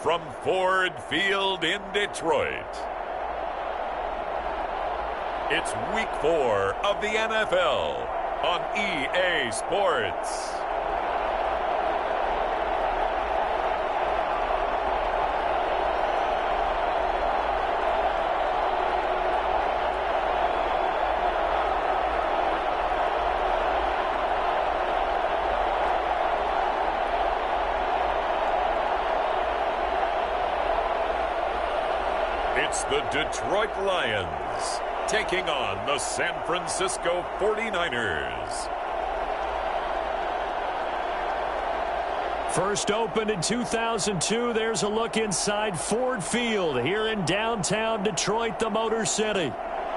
from Ford Field in Detroit. It's Week 4 of the NFL on EA Sports. It's the Detroit Lions taking on the San Francisco 49ers. First opened in 2002, there's a look inside Ford Field here in downtown Detroit, the Motor City.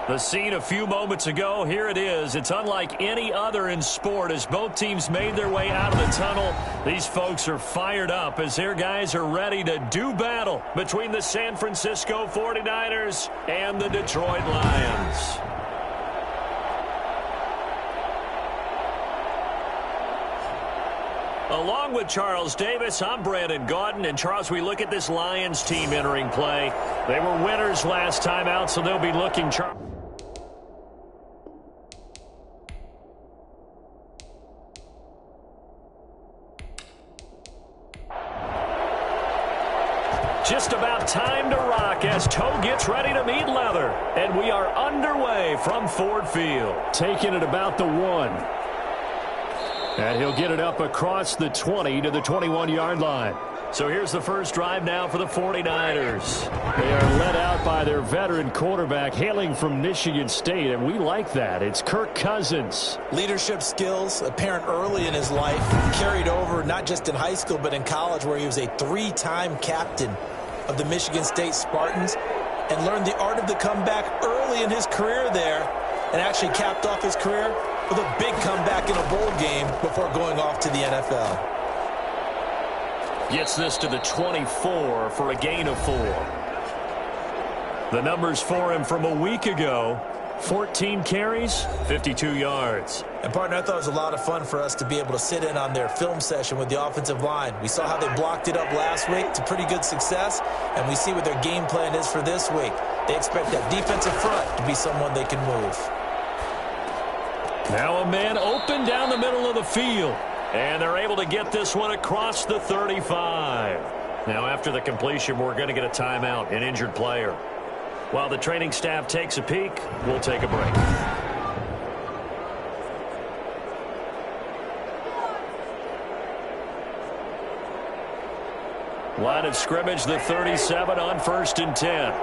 The scene a few moments ago, here it is. It's unlike any other in sport as both teams made their way out of the tunnel. These folks are fired up as their guys are ready to do battle between the San Francisco 49ers and the Detroit Lions. Along with Charles Davis, I'm Brandon Gaudin. And Charles, we look at this Lions team entering play. They were winners last time out, so they'll be looking... Just about time to rock as toe gets ready to meet leather. And we are underway from Ford Field. Taking it about the 1. And he'll get it up across the 20 to the 21-yard line. So here's the first drive now for the 49ers. They are led out by their veteran quarterback hailing from Michigan State, and we like that. It's Kirk Cousins. Leadership skills apparent early in his life, carried over not just in high school but in college, where he was a 3-time captain of the Michigan State Spartans and learned the art of the comeback early in his career there, and actually capped off his career with a big comeback in a bowl game before going off to the NFL. Gets this to the 24 for a gain of 4. The numbers for him from a week ago: 14 carries, 52 yards. And, partner, I thought it was a lot of fun for us to be able to sit in on their film session with the offensive line. We saw how they blocked it up last week to pretty good success, and we see what their game plan is for this week. They expect that defensive front to be someone they can move. Now a man open down the middle of the field. And they're able to get this one across the 35. Now after the completion, we're going to get a timeout, an injured player. While the training staff takes a peek, we'll take a break. Line of scrimmage, the 37 on 1st and 10.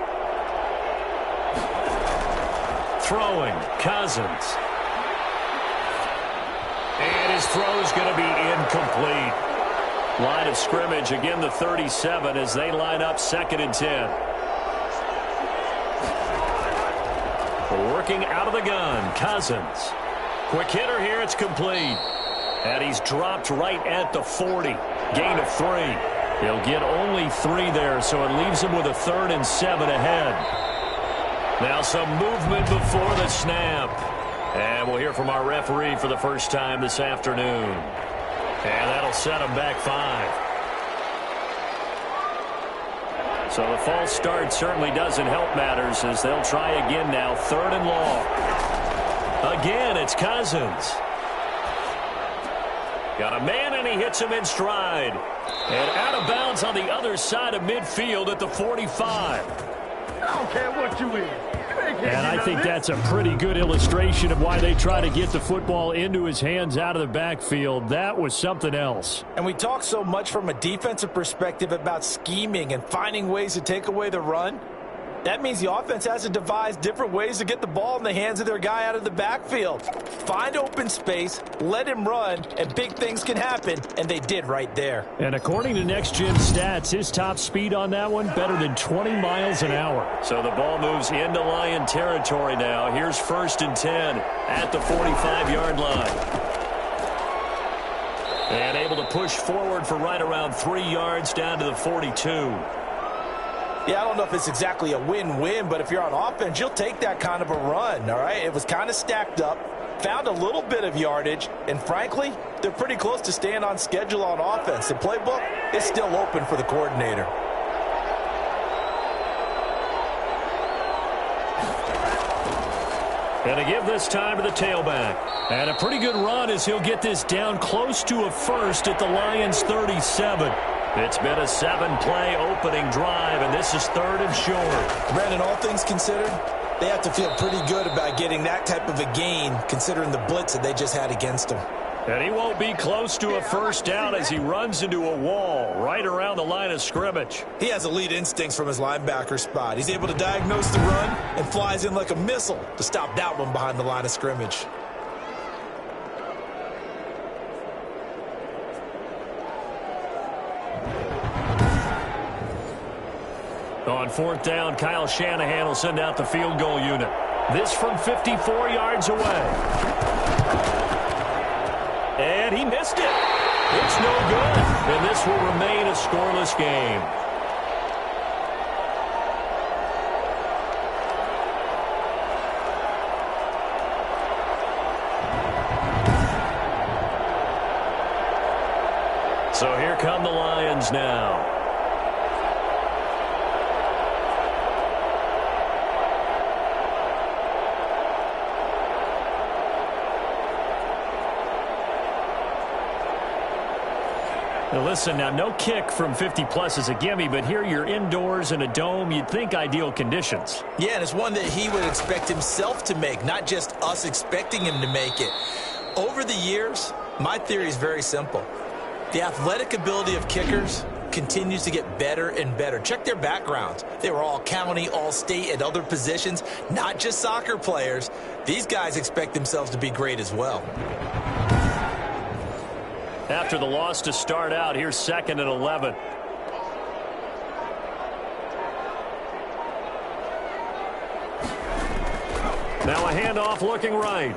Throwing, Cousins. And his throw's going to be incomplete. Line of scrimmage, again the 37 as they line up 2nd and 10. Working out of the gun, Cousins. Quick hitter here, it's complete. And he's dropped right at the 40. Gain of 3. He'll get only 3 there, so it leaves him with a 3rd and 7 ahead. Now some movement before the snap. And we'll hear from our referee for the first time this afternoon. And that'll set him back 5. So the false start certainly doesn't help matters as they'll try again now. 3rd and long. Again, it's Cousins. Got a man, and he hits him in stride. And out of bounds on the other side of midfield at the 45. I don't care what you is. And I think that's a pretty good illustration of why they try to get the football into his hands out of the backfield. That was something else. And we talk so much from a defensive perspective about scheming and finding ways to take away the run. That means the offense has to devise different ways to get the ball in the hands of their guy out of the backfield. Find open space, let him run, and big things can happen, and they did right there. And according to Next Gen Stats, his top speed on that one, better than 20 miles an hour. So the ball moves into Lion territory now. Here's 1st and 10 at the 45-yard line. And able to push forward for right around 3 yards down to the 42. Yeah, I don't know if it's exactly a win-win, but if you're on offense, you'll take that kind of a run, all right? It was kind of stacked up, found a little bit of yardage, and frankly, they're pretty close to staying on schedule on offense. The playbook is still open for the coordinator. And to give this time to the tailback. And a pretty good run as he'll get this down close to a first at the Lions' 37. It's been a 7-play opening drive, and this is 3rd and short. Brandon, all things considered, they have to feel pretty good about getting that type of a gain, considering the blitz that they just had against them. And he won't be close to a first down as he runs into a wall right around the line of scrimmage. He has elite instincts from his linebacker spot. He's able to diagnose the run and flies in like a missile to stop that one behind the line of scrimmage. On 4th down, Kyle Shanahan will send out the field goal unit. This from 54 yards away. And he missed it. It's no good. And this will remain a scoreless game. So here come the Lions now. Now listen, now no kick from 50-plus is a gimme, but here you're indoors in a dome. You'd think ideal conditions. Yeah, and it's one that he would expect himself to make, not just us expecting him to make it. Over the years, my theory is very simple. The athletic ability of kickers continues to get better and better. Check their backgrounds. They were all county, all state, at other positions, not just soccer players. These guys expect themselves to be great as well. After the loss to start out, here's 2nd and 11. Now a handoff looking right.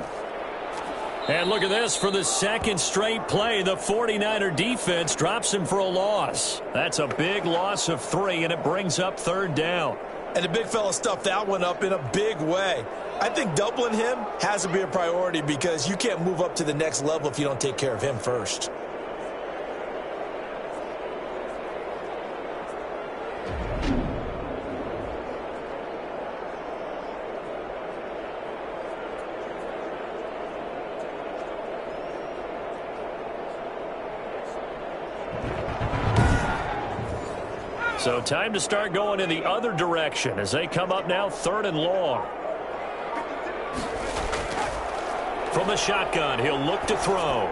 And look at this, for the 2nd straight play, the 49er defense drops him for a loss. That's a big loss of 3, and it brings up 3rd down. And the big fella stuffed that one up in a big way. I think doubling him has to be a priority because you can't move up to the next level if you don't take care of him first. So time to start going in the other direction as they come up now 3rd and long. From the shotgun, he'll look to throw.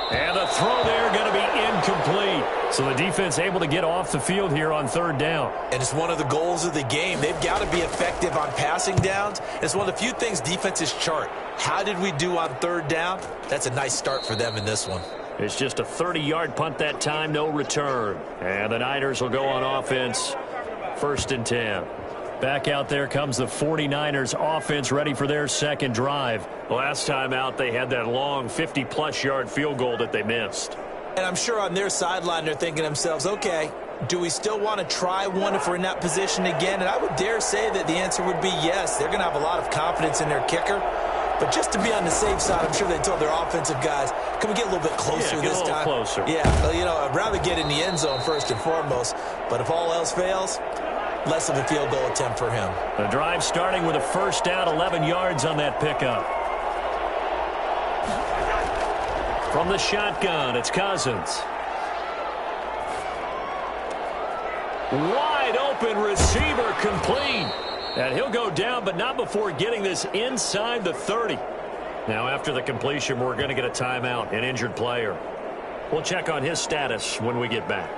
And the throw there going to be incomplete. So the defense able to get off the field here on 3rd down. And it's one of the goals of the game. They've got to be effective on passing downs. It's one of the few things defenses chart. How did we do on 3rd down? That's a nice start for them in this one. It's just a 30-yard punt that time, no return. And the Niners will go on offense, 1st and 10. Back out there comes the 49ers offense ready for their 2nd drive. Last time out, they had that long 50-plus yard field goal that they missed. And I'm sure on their sideline they're thinking to themselves, okay, do we still want to try one if we're in that position again? And I would dare say that the answer would be yes. They're going to have a lot of confidence in their kicker. But just to be on the safe side, I'm sure they told their offensive guys, can we get a little bit closer this time? Yeah, get a little closer. Yeah, you know, I'd rather get in the end zone first and foremost. But if all else fails, less of a field goal attempt for him. The drive starting with a 1st down, 11 yards on that pickup. From the shotgun, it's Cousins. Wide open receiver complete. And he'll go down, but not before getting this inside the 30. Now, after the completion, we're going to get a timeout, an injured player. We'll check on his status when we get back.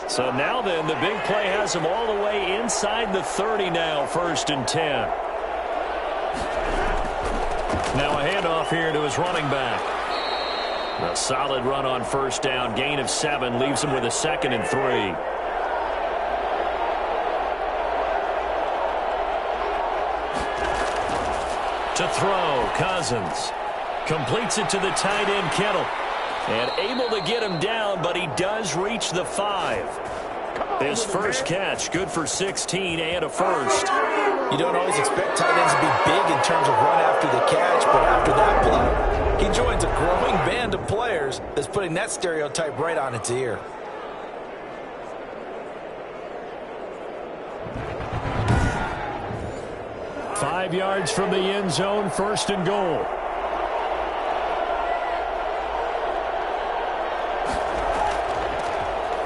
So now then, the big play has him all the way inside the 30 now, 1st and 10. Now a handoff here to his running back. A solid run on 1st down, gain of 7, leaves him with a 2nd and 3. To throw, Cousins. Completes it to the tight end, Kittle. And able to get him down, but he does reach the 5. His first catch, good for 16 and a 1st. You don't always expect tight ends to be big in terms of run after the catch, but after that play, he joins a growing band of players that's putting that stereotype right on its ear. 5 yards from the end zone, 1st and goal.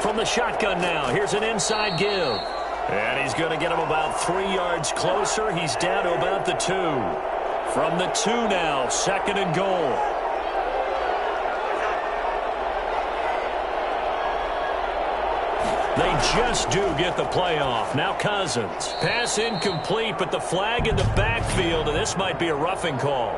From the shotgun now, here's an inside give. And he's going to get him about 3 yards closer. He's down to about the 2. From the 2 now, 2nd and goal. They just do get the playoff. Now Cousins. Pass incomplete, but the flag in the backfield, and this might be a roughing call.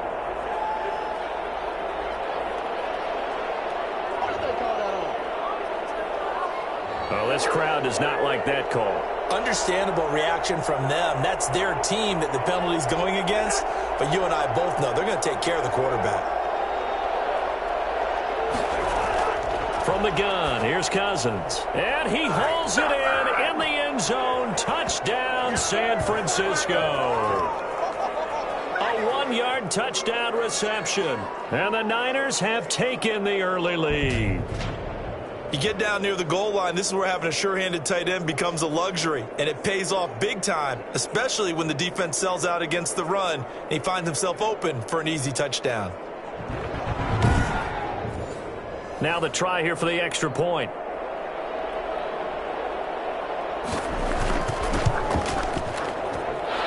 Oh, this crowd does not like that call. Understandable reaction from them. That's their team that the penalty's going against. But you and I both know they're going to take care of the quarterback. From the gun, here's Cousins. And he hauls it in the end zone. Touchdown, San Francisco. A 1-yard touchdown reception. And the Niners have taken the early lead. You get down near the goal line, this is where having a sure-handed tight end becomes a luxury, and it pays off big time, especially when the defense sells out against the run, and he finds himself open for an easy touchdown. Now the try here for the extra point.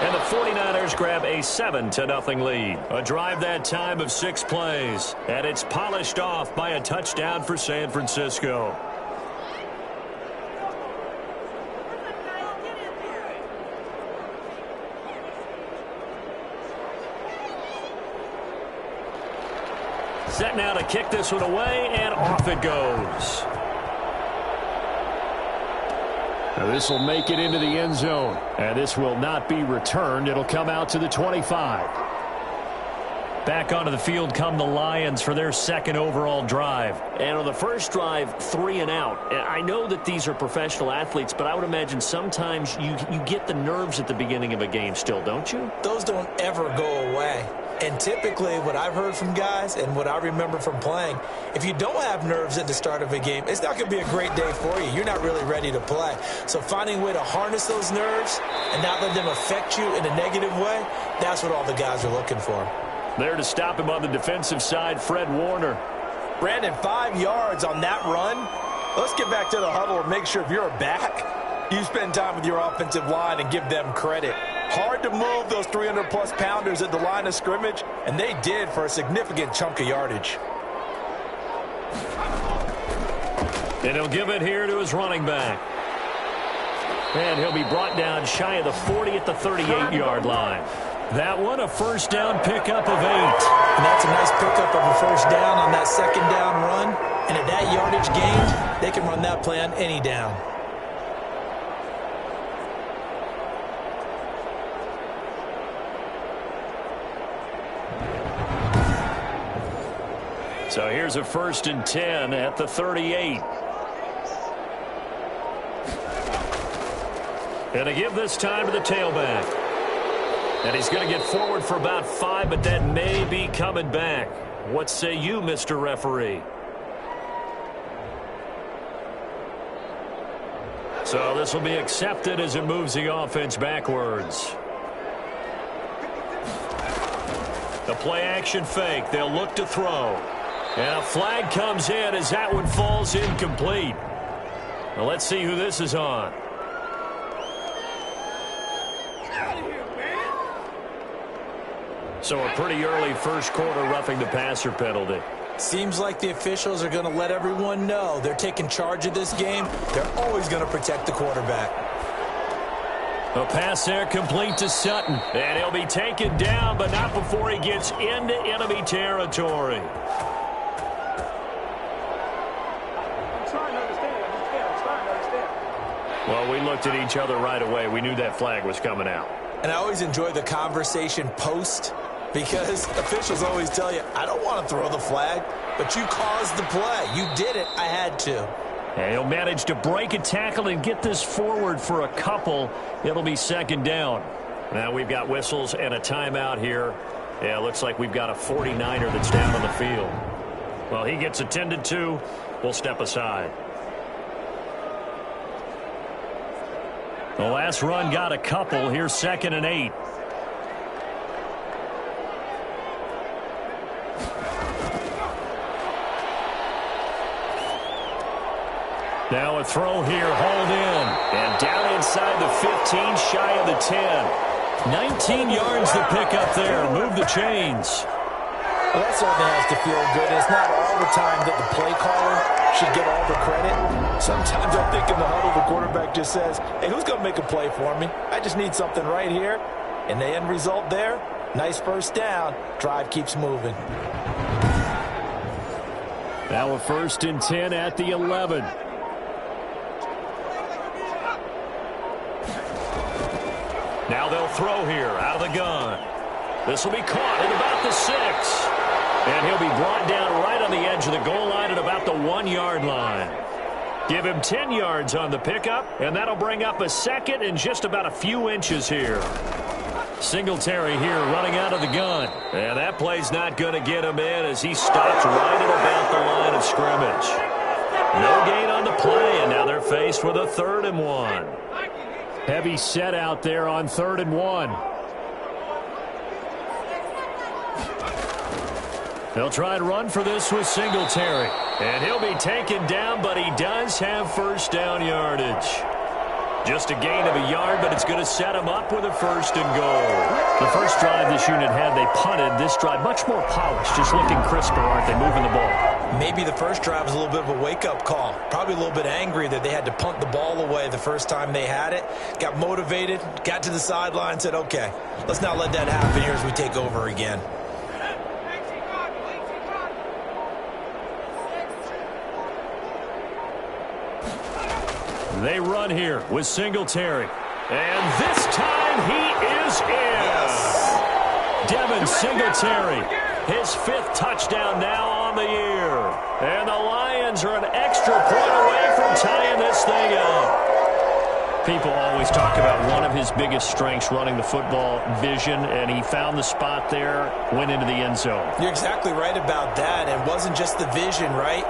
And the 49ers grab a 7-0 lead. A drive that time of 6 plays. And it's polished off by a touchdown for San Francisco. Set now to kick this one away, and off it goes. Now this will make it into the end zone, and this will not be returned. It'll come out to the 25. Back onto the field come the Lions for their 2nd overall drive. And on the first drive, 3 and out. I know that these are professional athletes, but I would imagine sometimes you get the nerves at the beginning of a game still, don't you? Those don't ever go away. And typically what I've heard from guys and what I remember from playing, if you don't have nerves at the start of a game, it's not going to be a great day for you. You're not really ready to play. So finding a way to harness those nerves and not let them affect you in a negative way, that's what all the guys are looking for. There to stop him on the defensive side, Fred Warner. Brandon, 5 yards on that run. Let's get back to the huddle and make sure if you're a back, you spend time with your offensive line and give them credit. Hard to move those 300-plus pounders at the line of scrimmage, and they did for a significant chunk of yardage. And he'll give it here to his running back. And he'll be brought down shy of the 40 at the 38-yard line. That one, a first down pickup of 8. And that's a nice pickup of a first down on that 2nd down run. And at that yardage gained, they can run that play on any down. So here's a 1st and 10 at the 38. And to give this time to the tailback. And he's going to get forward for about 5, but that may be coming back. What say you, Mr. Referee? So this will be accepted as it moves the offense backwards. The play-action fake. They'll look to throw. And a flag comes in as that one falls incomplete. Well, let's see who this is on. So a pretty early first quarter roughing the passer penalty. Seems like the officials are going to let everyone know they're taking charge of this game. They're always going to protect the quarterback. A pass there complete to Sutton. And he'll be taken down, but not before he gets into enemy territory. Well, we looked at each other right away. We knew that flag was coming out. And I always enjoy the conversation post because officials always tell you, I don't want to throw the flag, but you caused the play. You did it. I had to. And he'll manage to break a tackle and get this forward for a couple. It'll be 2nd down. Now we've got whistles and a timeout here. Yeah, looks like we've got a 49er that's down on the field. Well, he gets attended to. We'll step aside. The last run got a couple. Here's 2nd and 8. Now a throw here, hauled in. And down inside the 15, shy of the 10. 19 yards to pick up there. Move the chains. Well, that certainly has to feel good. It's not all the time that the play caller should get all the credit. Sometimes I think in the huddle, the quarterback just says, hey, who's going to make a play for me? I just need something right here. And the end result there, nice first down. Drive keeps moving. Now a 1st and 10 at the 11. Now they'll throw here out of the gun. This will be caught at about the 6. And he'll be brought down right on the edge of the goal line at about the 1-yard line. Give him 10 yards on the pickup, and that'll bring up a 2nd and just about a few inches here. Singletary here running out of the gun. And that play's not going to get him in as he stops right at about the line of scrimmage. No gain on the play, and now they're faced with a 3rd and 1. Heavy set out there on 3rd and 1. They'll try and run for this with Singletary. And he'll be taken down, but he does have first down yardage. Just a gain of a yard, but it's going to set him up with a 1st and goal. The first drive this unit had, they punted. This drive, much more polished, just looking crisper, aren't they, moving the ball? Maybe the first drive was a little bit of a wake-up call. Probably a little bit angry that they had to punt the ball away the first time they had it. Got motivated, got to the sideline, said, okay, let's not let that happen here as we take over again. They run here with Singletary. And this time he is in. Devin Singletary, his 5th touchdown now on the year. And the Lions are an extra point away from tying this thing up. People always talk about one of his biggest strengths, running the football, vision, and he found the spot there, went into the end zone. You're exactly right about that. It wasn't just the vision, right?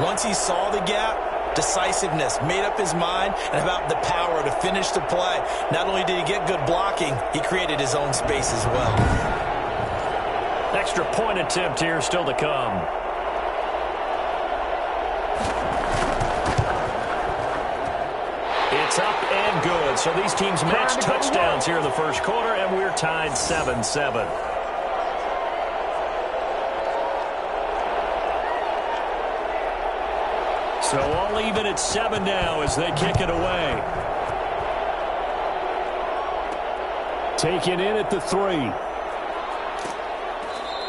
Once he saw the gap, decisiveness, made up his mind, and about the power to finish the play. Not only did he get good blocking, he created his own space as well. Extra point attempt here still to come. It's up and good. So these teams match touchdowns here in the first quarter, and we're tied 7-7. So all even at 7 now as they kick it away. Taken in at the 3.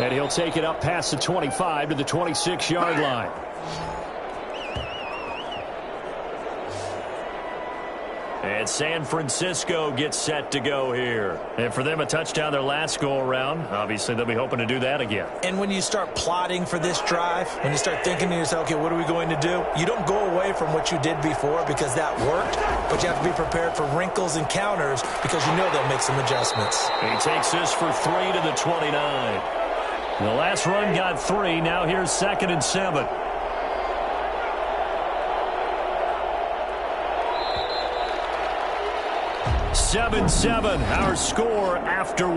And he'll take it up past the 25 to the 26-yard line. And San Francisco gets set to go here. And for them, a touchdown their last go-around. Obviously, they'll be hoping to do that again. And when you start plotting for this drive, when you start thinking to yourself, okay, what are we going to do? You don't go away from what you did before because that worked, but you have to be prepared for wrinkles and counters because you know they'll make some adjustments. He takes this for 3 to the 29. The last run got 3. Now here's 2nd and 7. Seven, our score after 1.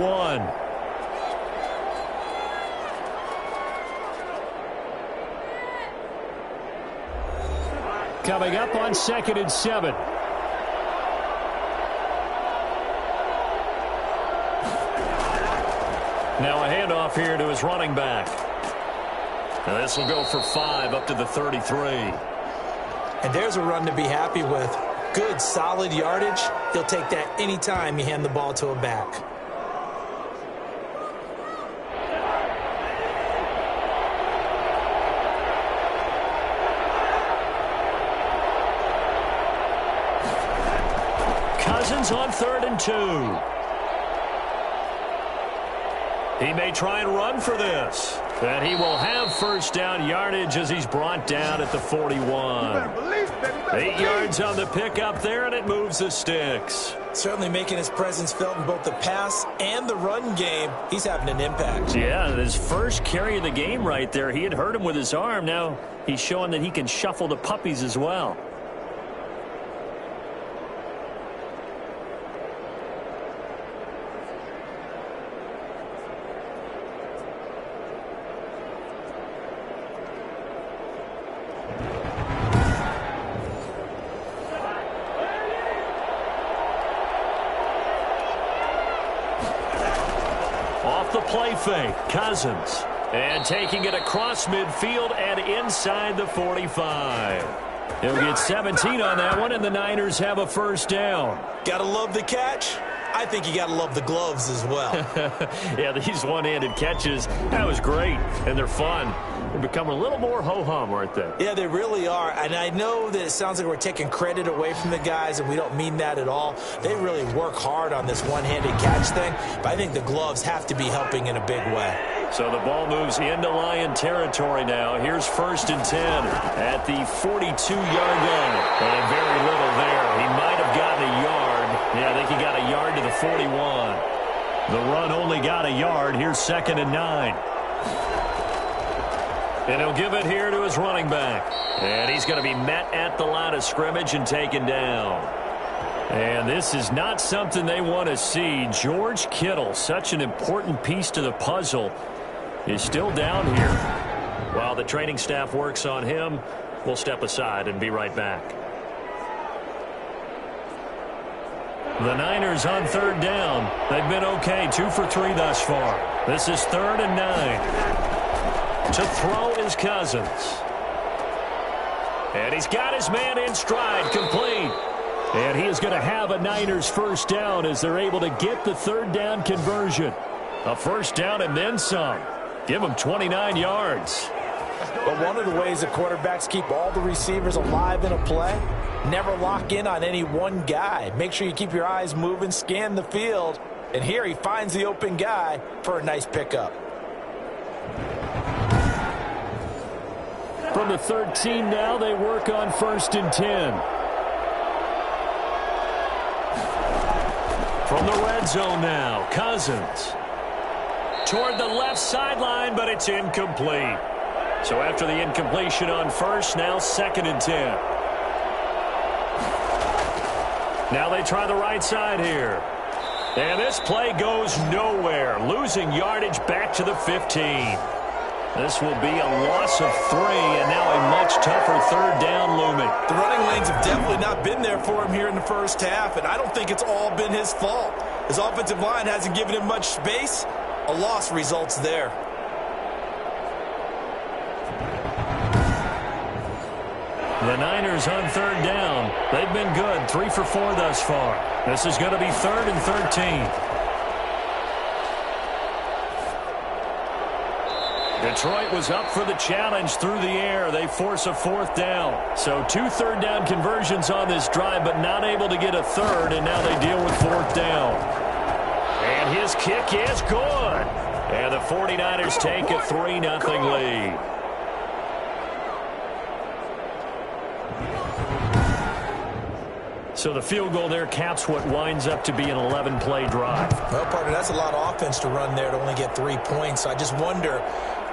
Coming up on 2nd and 7. Now a handoff here to his running back. Now this will go for 5 up to the 33. And there's a run to be happy with. Good, solid yardage. He'll take that anytime you hand the ball to a back. Cousins on 3rd and 2. He may try and run for this. And he will have first down yardage as he's brought down at the 41. 8 yards on the pickup there, and it moves the sticks. Certainly making his presence felt in both the pass and the run game. He's having an impact. Yeah, his first carry of the game right there. He had hurt him with his arm. Now he's showing that he can shuffle the puppies as well. fake. Cousins. And taking it across midfield and inside the 45. He'll get 17 on that one, and the Niners have a first down. Gotta love the catch. I think you got to love the gloves as well. Yeah, these one-handed catches, that was great, and they're fun. They're becoming a little more ho-hum, aren't they? Yeah, they really are, and I know that it sounds like we're taking credit away from the guys, and we don't mean that at all. They really work hard on this one-handed catch thing, but I think the gloves have to be helping in a big way. So the ball moves into Lion territory now. Here's 1st and 10 at the 42-yard line. And very little there. He might have gotten a yard. Yeah, I think he got a yard to the 41. The run only got a yard. Here's 2nd and 9. And he'll give it here to his running back. And he's going to be met at the line of scrimmage and taken down. And this is not something they want to see. George Kittle, such an important piece to the puzzle, is still down here. While the training staff works on him, we'll step aside and be right back. The Niners on 3rd down. They've been okay, 2 for 3 thus far. This is 3rd and 9. To throw is Cousins. And he's got his man in stride, complete. And he is going to have a Niners first down as they're able to get the 3rd down conversion. A first down and then some. Give him 29 yards. But one of the ways the quarterbacks keep all the receivers alive in a play, never lock in on any one guy. Make sure you keep your eyes moving, scan the field. And here he finds the open guy for a nice pickup. From the 13 now, they work on 1st and 10. From the red zone now, Cousins. Toward the left sideline, but it's incomplete. So after the incompletion on 1st, now 2nd and 10. Now they try the right side here. And this play goes nowhere. Losing yardage back to the 15. This will be a loss of 3, and now a much tougher 3rd down looming. The running lanes have definitely not been there for him here in the first half, and I don't think it's all been his fault. His offensive line hasn't given him much space. A loss results there. The Niners on 3rd down. They've been good, 3 for 4 thus far. This is going to be 3rd and 13. Detroit was up for the challenge through the air. They force a 4th down. So 2 3rd down conversions on this drive, but not able to get a 3rd, and now they deal with 4th down. And his kick is good. And the 49ers take a 3-0 lead. So the field goal there caps what winds up to be an 11-play drive. Well, partner, that's a lot of offense to run there to only get 3 points. So I just wonder,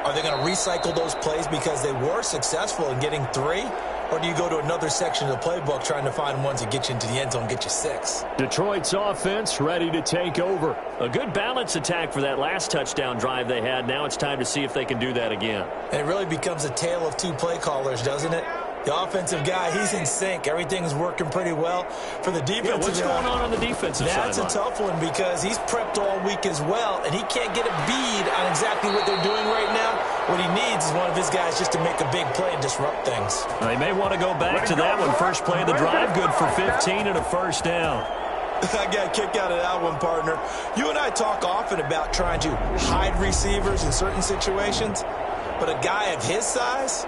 are they going to recycle those plays because they were successful in getting 3? Or do you go to another section of the playbook trying to find ones that get you into the end zone and get you 6? Detroit's offense ready to take over. A good balance attack for that last touchdown drive they had. Now it's time to see if they can do that again. And it really becomes a tale of 2 play callers, doesn't it? The offensive guy, he's in sync. Everything's working pretty well. For the defensive what's going on the defensive side? That's a tough one because he's prepped all week as well, and he can't get a bead on exactly what they're doing right now. What he needs is one of his guys just to make a big play and disrupt things. They may want to go back to that one. First play of the drive, good for 15 and a first down. I got a kick out of that one, partner. You and I talk often about trying to hide receivers in certain situations, but a guy of his size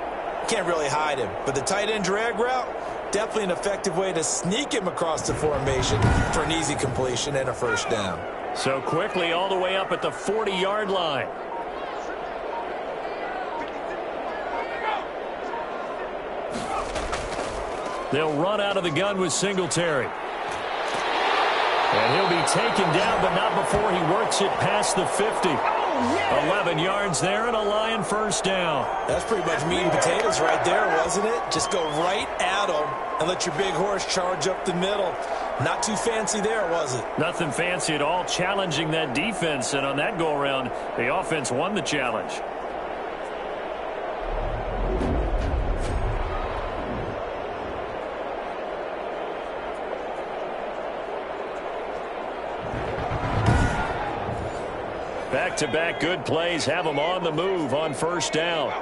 can't really hide him. But the tight end drag route, definitely an effective way to sneak him across the formation for an easy completion and a first down. So quickly all the way up at the 40-yard line. They'll run out of the gun with Singletary. And he'll be taken down, but not before he works it past the 50. 11 yards there and a Lion first down. That's pretty much meat and potatoes right there, wasn't it? Just go right at him and let your big horse charge up the middle. Not too fancy there, was it? Nothing fancy at all, challenging that defense. And on that go-around, the offense won the challenge. Back Back-to-back good plays have them on the move on first down.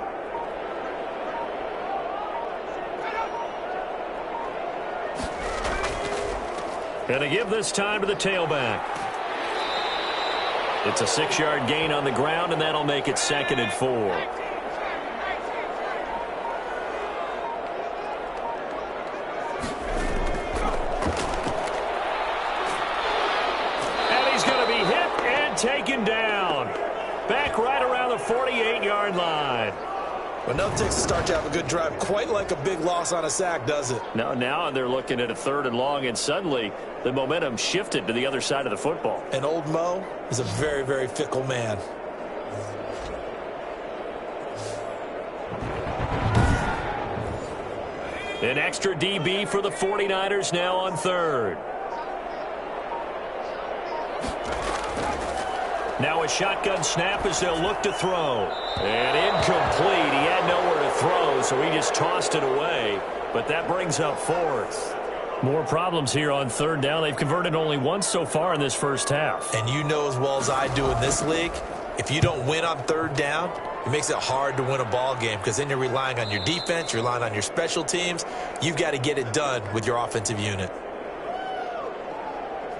And they give this time to the tailback. It's a 6-yard gain on the ground, and that'll make it 2nd and 4. And he's going to be hit and taken down. Back right around the 48-yard line. Well, no takes to start to have a good drive. Quite like a big loss on a sack, does it? Now they're looking at a 3rd and long, and suddenly the momentum shifted to the other side of the football. And old Mo is a very, very fickle man. An extra DB for the 49ers now on 3rd. Now a shotgun snap as they'll look to throw. And incomplete. He had nowhere to throw, so he just tossed it away. But that brings up 4th. More problems here on 3rd down. They've converted only once so far in this first half. And you know as well as I do in this league, if you don't win on 3rd down, it makes it hard to win a ball game because then you're relying on your defense, you're relying on your special teams. You've got to get it done with your offensive unit.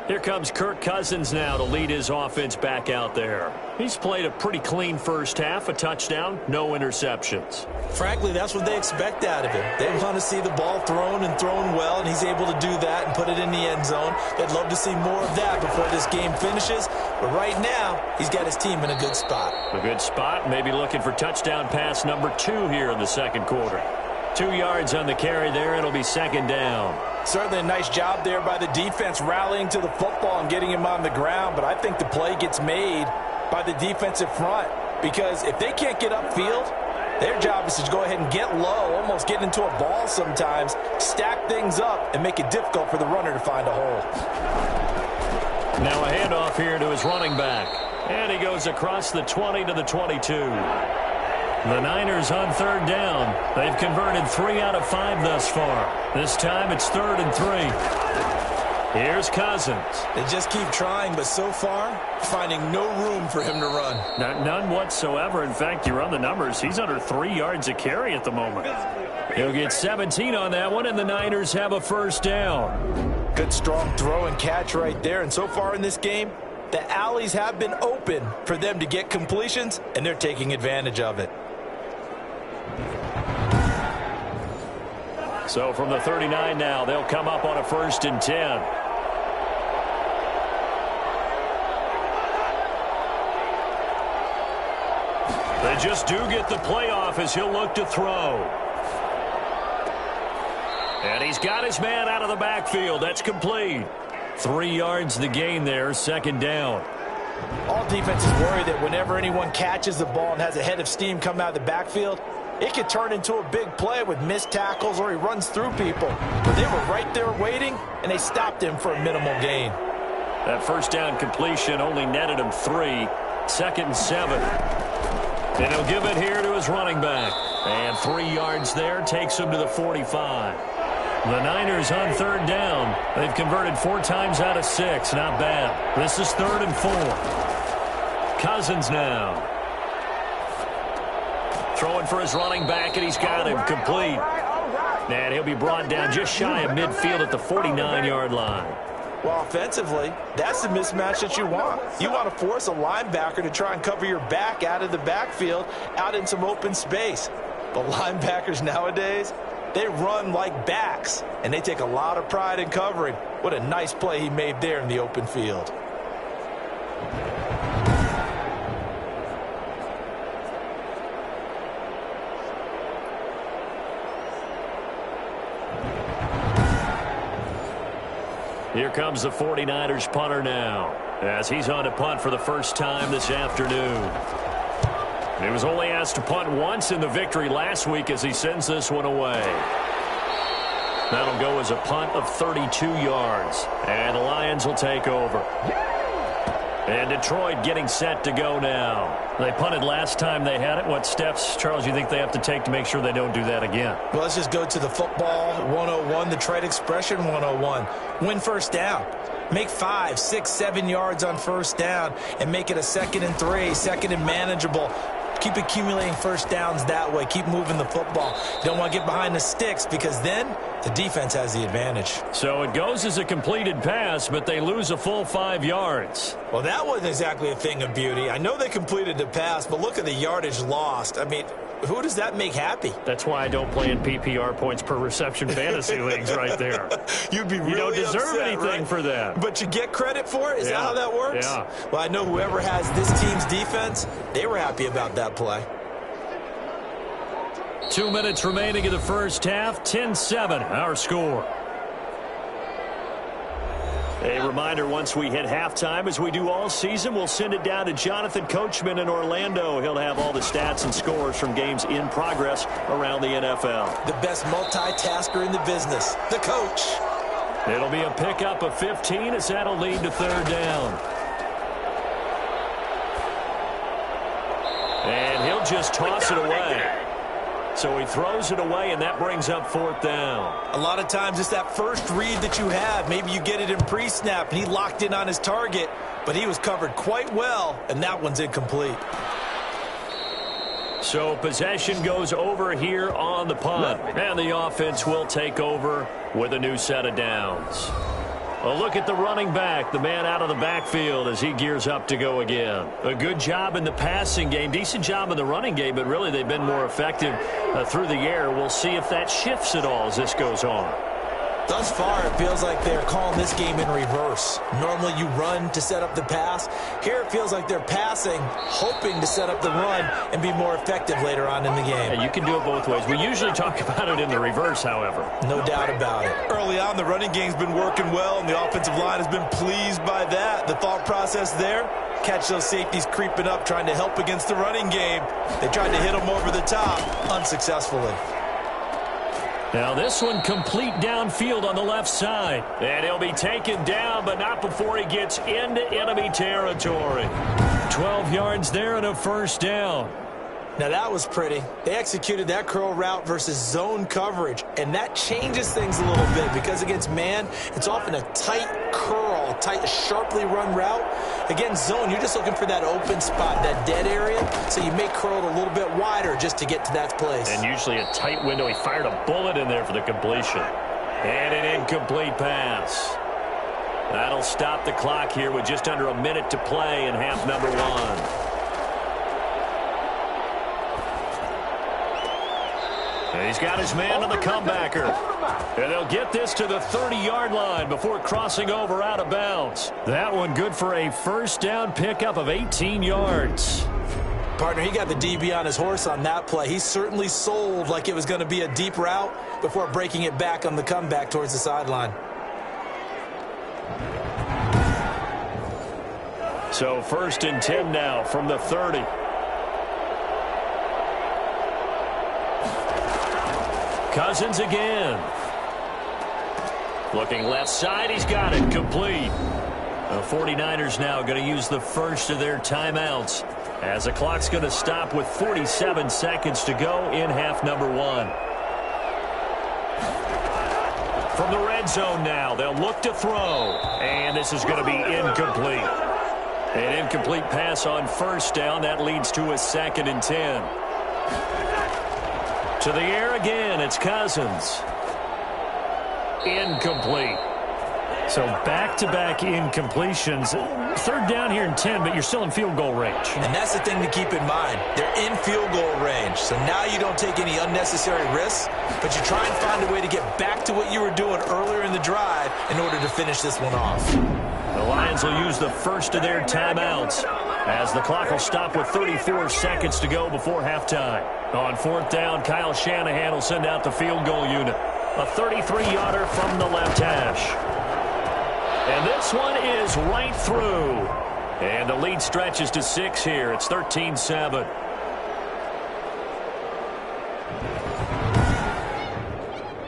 Here comes Kirk Cousins now to lead his offense back out there. He's played a pretty clean first half, a touchdown, no interceptions. Frankly, that's what they expect out of him. They want to see the ball thrown and thrown well, and he's able to do that and put it in the end zone. They'd love to see more of that before this game finishes. But right now, he's got his team in a good spot. A good spot, maybe looking for touchdown pass number 2 here in the 2nd quarter. 2 yards on the carry there. It'll be 2nd down. Certainly a nice job there by the defense rallying to the football and getting him on the ground. But I think the play gets made by the defensive front because if they can't get upfield, their job is to go ahead and get low, almost get into a ball sometimes, stack things up, and make it difficult for the runner to find a hole. Now a handoff here to his running back. And he goes across the 20 to the 22. The Niners on 3rd down. They've converted 3 out of 5 thus far. This time it's 3rd and 3. Here's Cousins. They just keep trying, but so far, finding no room for him to run. None whatsoever. In fact, you run the numbers. He's under 3 yards a carry at the moment. He'll get 17 on that one, and the Niners have a first down. Good strong throw and catch right there. And so far in this game, the alleys have been open for them to get completions, and they're taking advantage of it. So from the 39 now, they'll come up on a 1st and 10. They just do get the playoff as he'll look to throw. And he's got his man out of the backfield. That's complete. 3 yards the gain there, 2nd down. All defenses worry that whenever anyone catches the ball and has a head of steam come out of the backfield, it could turn into a big play with missed tackles or he runs through people. But they were right there waiting, and they stopped him for a minimal gain. That first down completion only netted him 3. 2nd and 7. And he'll give it here to his running back. And 3 yards there takes him to the 45. The Niners on 3rd down. They've converted 4 times out of 6. Not bad. This is 3rd and 4. Cousins now. Throwing for his running back, and he's got him complete. And he'll be brought down just shy of midfield at the 49-yard line. Well, offensively, that's the mismatch that you want. You want to force a linebacker to try and cover your back out of the backfield, out in some open space. But linebackers nowadays, they run like backs, and they take a lot of pride in covering. What a nice play he made there in the open field. Here comes the 49ers punter now, as he's on to punt for the first time this afternoon. He was only asked to punt once in the victory last week as he sends this one away. That'll go as a punt of 32 yards, and the Lions will take over. And Detroit getting set to go now. They punted last time they had it. What steps, Charles, you think they have to take to make sure they don't do that again? Well, let's just go to the football 101, the trade expression 101. Win first down. Make 5, 6, 7 yards on first down and make it a 2nd and 3, 2nd and manageable. Keep accumulating first downs that way. Keep moving the football. You don't want to get behind the sticks because then the defense has the advantage. So it goes as a completed pass, but they lose a full 5 yards. Well, that wasn't exactly a thing of beauty. I know they completed the pass, but look at the yardage lost. I mean, who does that make happy? That's why I don't play in PPR points per reception fantasy leagues right there. You'd be really You don't deserve upset, anything right? for that. But you get credit for it? Is that how that works? Yeah. Well, I know whoever has this team's defense, they were happy about that play. 2 minutes remaining in the first half. 10-7, our score. A reminder, once we hit halftime, as we do all season, we'll send it down to Jonathan Coachman in Orlando. He'll have all the stats and scores from games in progress around the NFL. The best multitasker in the business, the coach. It'll be a pickup of 15 as that'll lead to third down. And he'll just toss it away. So he throws it away, and that brings up fourth down. A lot of times it's that first read that you have. Maybe you get it in pre-snap, and he locked in on his target, but he was covered quite well, and that one's incomplete. So possession goes over here on the punt, and the offense will take over with a new set of downs. A look at the running back, the man out of the backfield as he gears up to go again. A good job in the passing game, decent job in the running game, but really they've been more effective through the air. We'll see if that shifts at all as this goes on. Thus far, it feels like they're calling this game in reverse. Normally you run to set up the pass. Here it feels like they're passing, hoping to set up the run and be more effective later on in the game. And you can do it both ways. We usually talk about it in the reverse, however. No doubt about it. Early on, the running game's been working well, and the offensive line has been pleased by that. The thought process there, catch those safeties creeping up, trying to help against the running game. They tried to hit them over the top, unsuccessfully. Now this one complete downfield on the left side. And he'll be taken down, but not before he gets into enemy territory. 12 yards there and a first down. Now that was pretty. They executed that curl route versus zone coverage, and that changes things a little bit because against man, it's often a tight curl, tight, sharply run route. Against zone, you're just looking for that open spot, that dead area, so you make curl a little bit wider just to get to that place. And usually a tight window. He fired a bullet in there for the completion. And an incomplete pass. That'll stop the clock here with just under a minute to play in half number one. And he's got his man on the comebacker. And they'll get this to the 30-yard line before crossing over out of bounds. That one good for a first down pickup of 18 yards. Partner, he got the DB on his horse on that play. He certainly sold like it was going to be a deep route before breaking it back on the comeback towards the sideline. So first and 10 now from the 30. Cousins again. Looking left side, he's got it, complete. The 49ers now going to use the first of their timeouts as the clock's going to stop with 47 seconds to go in half number one. From the red zone now, they'll look to throw, and this is going to be incomplete. An incomplete pass on first down, that leads to a 2nd and 10. To the air again, it's Cousins. Incomplete. So back-to-back incompletions. Third down here and 10, but you're still in field goal range. And that's the thing to keep in mind. They're in field goal range. So now you don't take any unnecessary risks, but you try and find a way to get back to what you were doing earlier in the drive in order to finish this one off. The Lions will use the first of their timeouts as the clock will stop with 34 seconds to go before halftime. On fourth down, Kyle Shanahan will send out the field goal unit. A 33-yarder from the left hash. And this one is right through. And the lead stretches to 6 here. It's 13-7.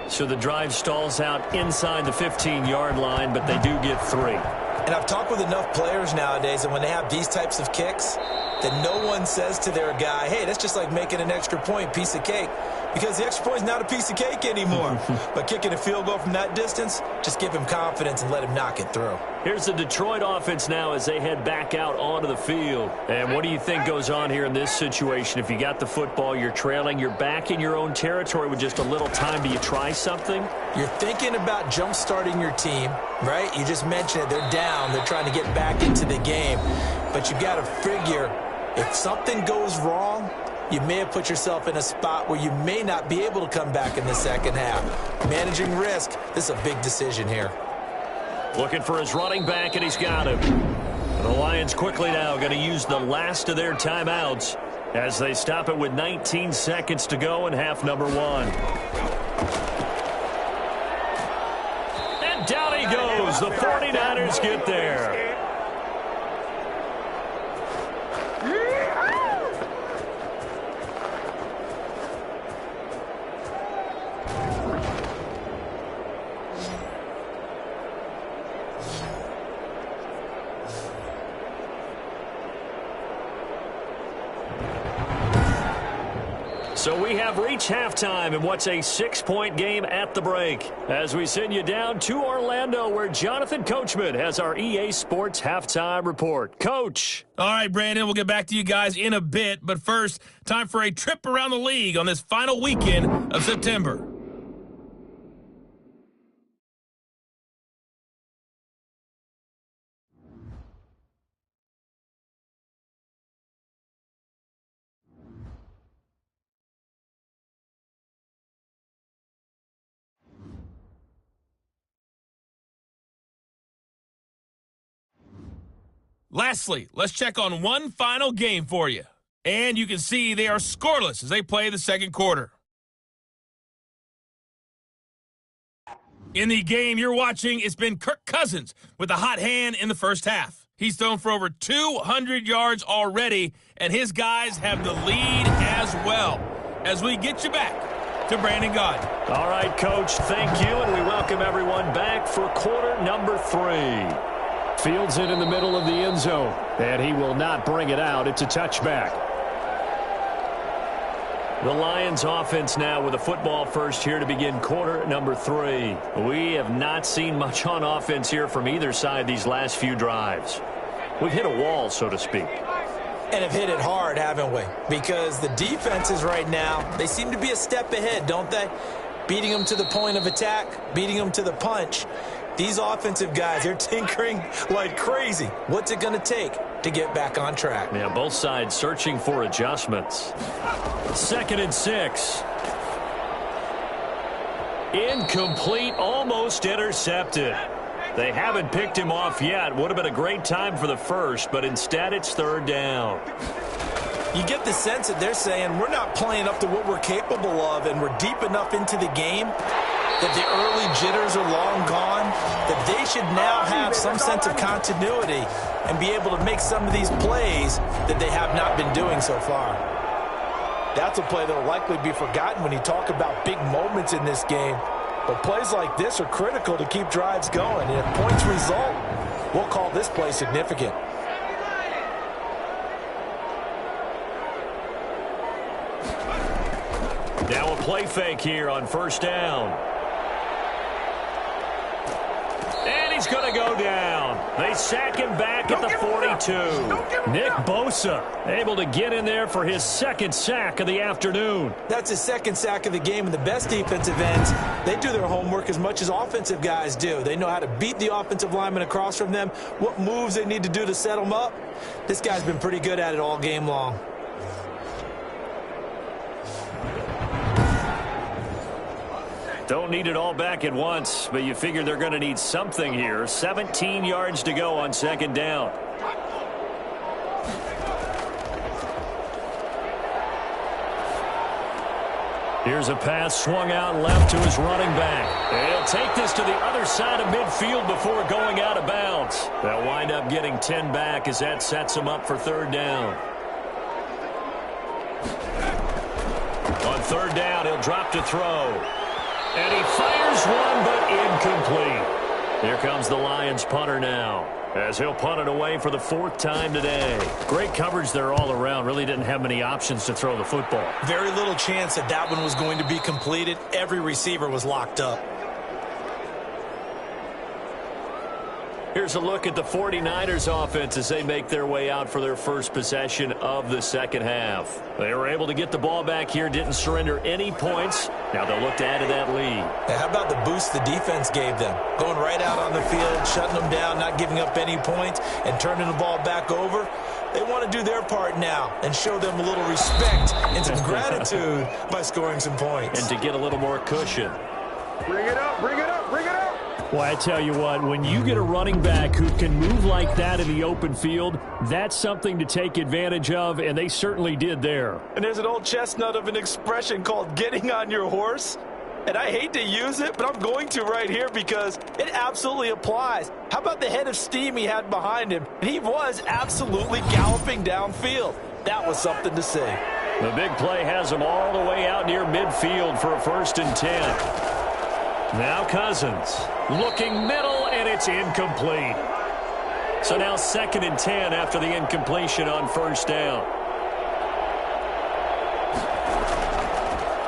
So the drive stalls out inside the 15-yard line, but they do get 3. And I've talked with enough players nowadays, and when they have these types of kicks, that no one says to their guy, hey, that's just like making an extra point, piece of cake. Because the extra point is not a piece of cake anymore. But kicking a field goal from that distance, just give him confidence and let him knock it through. Here's the Detroit offense now as they head back out onto the field. And what do you think goes on here in this situation? If you got the football, you're trailing, you're back in your own territory with just a little time. Do you try something? You're thinking about jump-starting your team, right? You just mentioned it. They're down. They're trying to get back into the game. But you got to figure, if something goes wrong, you may have put yourself in a spot where you may not be able to come back in the second half. Managing risk, this is a big decision here. Looking for his running back, and he's got him. The Lions quickly now going to use the last of their timeouts as they stop it with 19 seconds to go in half number 1. And down he goes. The 49ers get there. So we have reached halftime in what's a 6-point game at the break. As we send you down to Orlando, where Jonathan Coachman has our EA Sports Halftime Report. Coach. All right, Brandon, we'll get back to you guys in a bit. But first, time for a trip around the league on this final weekend of September. Lastly, let's check on one final game for you. And you can see they are scoreless as they play the second quarter. In the game you're watching, it's been Kirk Cousins with a hot hand in the first half. He's thrown for over 200 yards already, and his guys have the lead as well. As we get you back to Brandon Gaudin. All right, Coach, thank you, and we welcome everyone back for quarter number 3. Fields it in the middle of the end zone, and he will not bring it out. It's a touchback. The Lions offense now with a football first here to begin quarter number 3. We have not seen much on offense here from either side these last few drives. We've hit a wall, so to speak. And have hit it hard, haven't we? Because the defenses right now, they seem to be a step ahead, don't they? Beating them to the point of attack, beating them to the punch. These offensive guys, they're tinkering like crazy. What's it going to take to get back on track? Yeah, both sides searching for adjustments. 2nd and 6. Incomplete, almost intercepted. They haven't picked him off yet. Would have been a great time for the first, but instead it's 3rd down. You get the sense that they're saying we're not playing up to what we're capable of, and we're deep enough into the game that the early jitters are long gone, that they should now have some sense of continuity and be able to make some of these plays that they have not been doing so far. That's a play that will likely be forgotten when you talk about big moments in this game. But plays like this are critical to keep drives going. And if points result, we'll call this play significant. Now a play fake here on 1st down. And he's going to go down. They sack him back at the 42. Nick Bosa able to get in there for his 2nd sack of the afternoon. That's his 2nd sack of the game, and the best defensive ends, they do their homework as much as offensive guys do. They know how to beat the offensive lineman across from them, what moves they need to do to set them up. This guy's been pretty good at it all game long. Don't need it all back at once, but you figure they're going to need something here. 17 yards to go on 2nd down. Here's a pass swung out left to his running back. He'll take this to the other side of midfield before going out of bounds. They'll wind up getting 10 back as that sets him up for 3rd down. On 3rd down, he'll drop to throw. And he fires one, but incomplete. Here comes the Lions punter now. as he'll punt it away for the 4th time today. Great coverage there all around. Really didn't have many options to throw the football. Very little chance that that one was going to be completed. Every receiver was locked up. Here's a look at the 49ers offense as they make their way out for their first possession of the second half. They were able to get the ball back here, didn't surrender any points. Now they'll look to add to that lead. Now, how about the boost the defense gave them? Going right out on the field, shutting them down, not giving up any points, and turning the ball back over. They want to do their part now and show them a little respect and some gratitude by scoring some points. And to get a little more cushion. Bring it up, bring it up, bring it up. Well, I tell you what, when you get a running back who can move like that in the open field, that's something to take advantage of, and they certainly did there. And there's an old chestnut of an expression called getting on your horse. And I hate to use it, but I'm going to right here because it absolutely applies. How about the head of steam he had behind him? And he was absolutely galloping downfield. That was something to see. The big play has him all the way out near midfield for a 1st and 10. Now Cousins looking middle, and it's incomplete. So now 2nd and 10 after the incompletion on 1st down.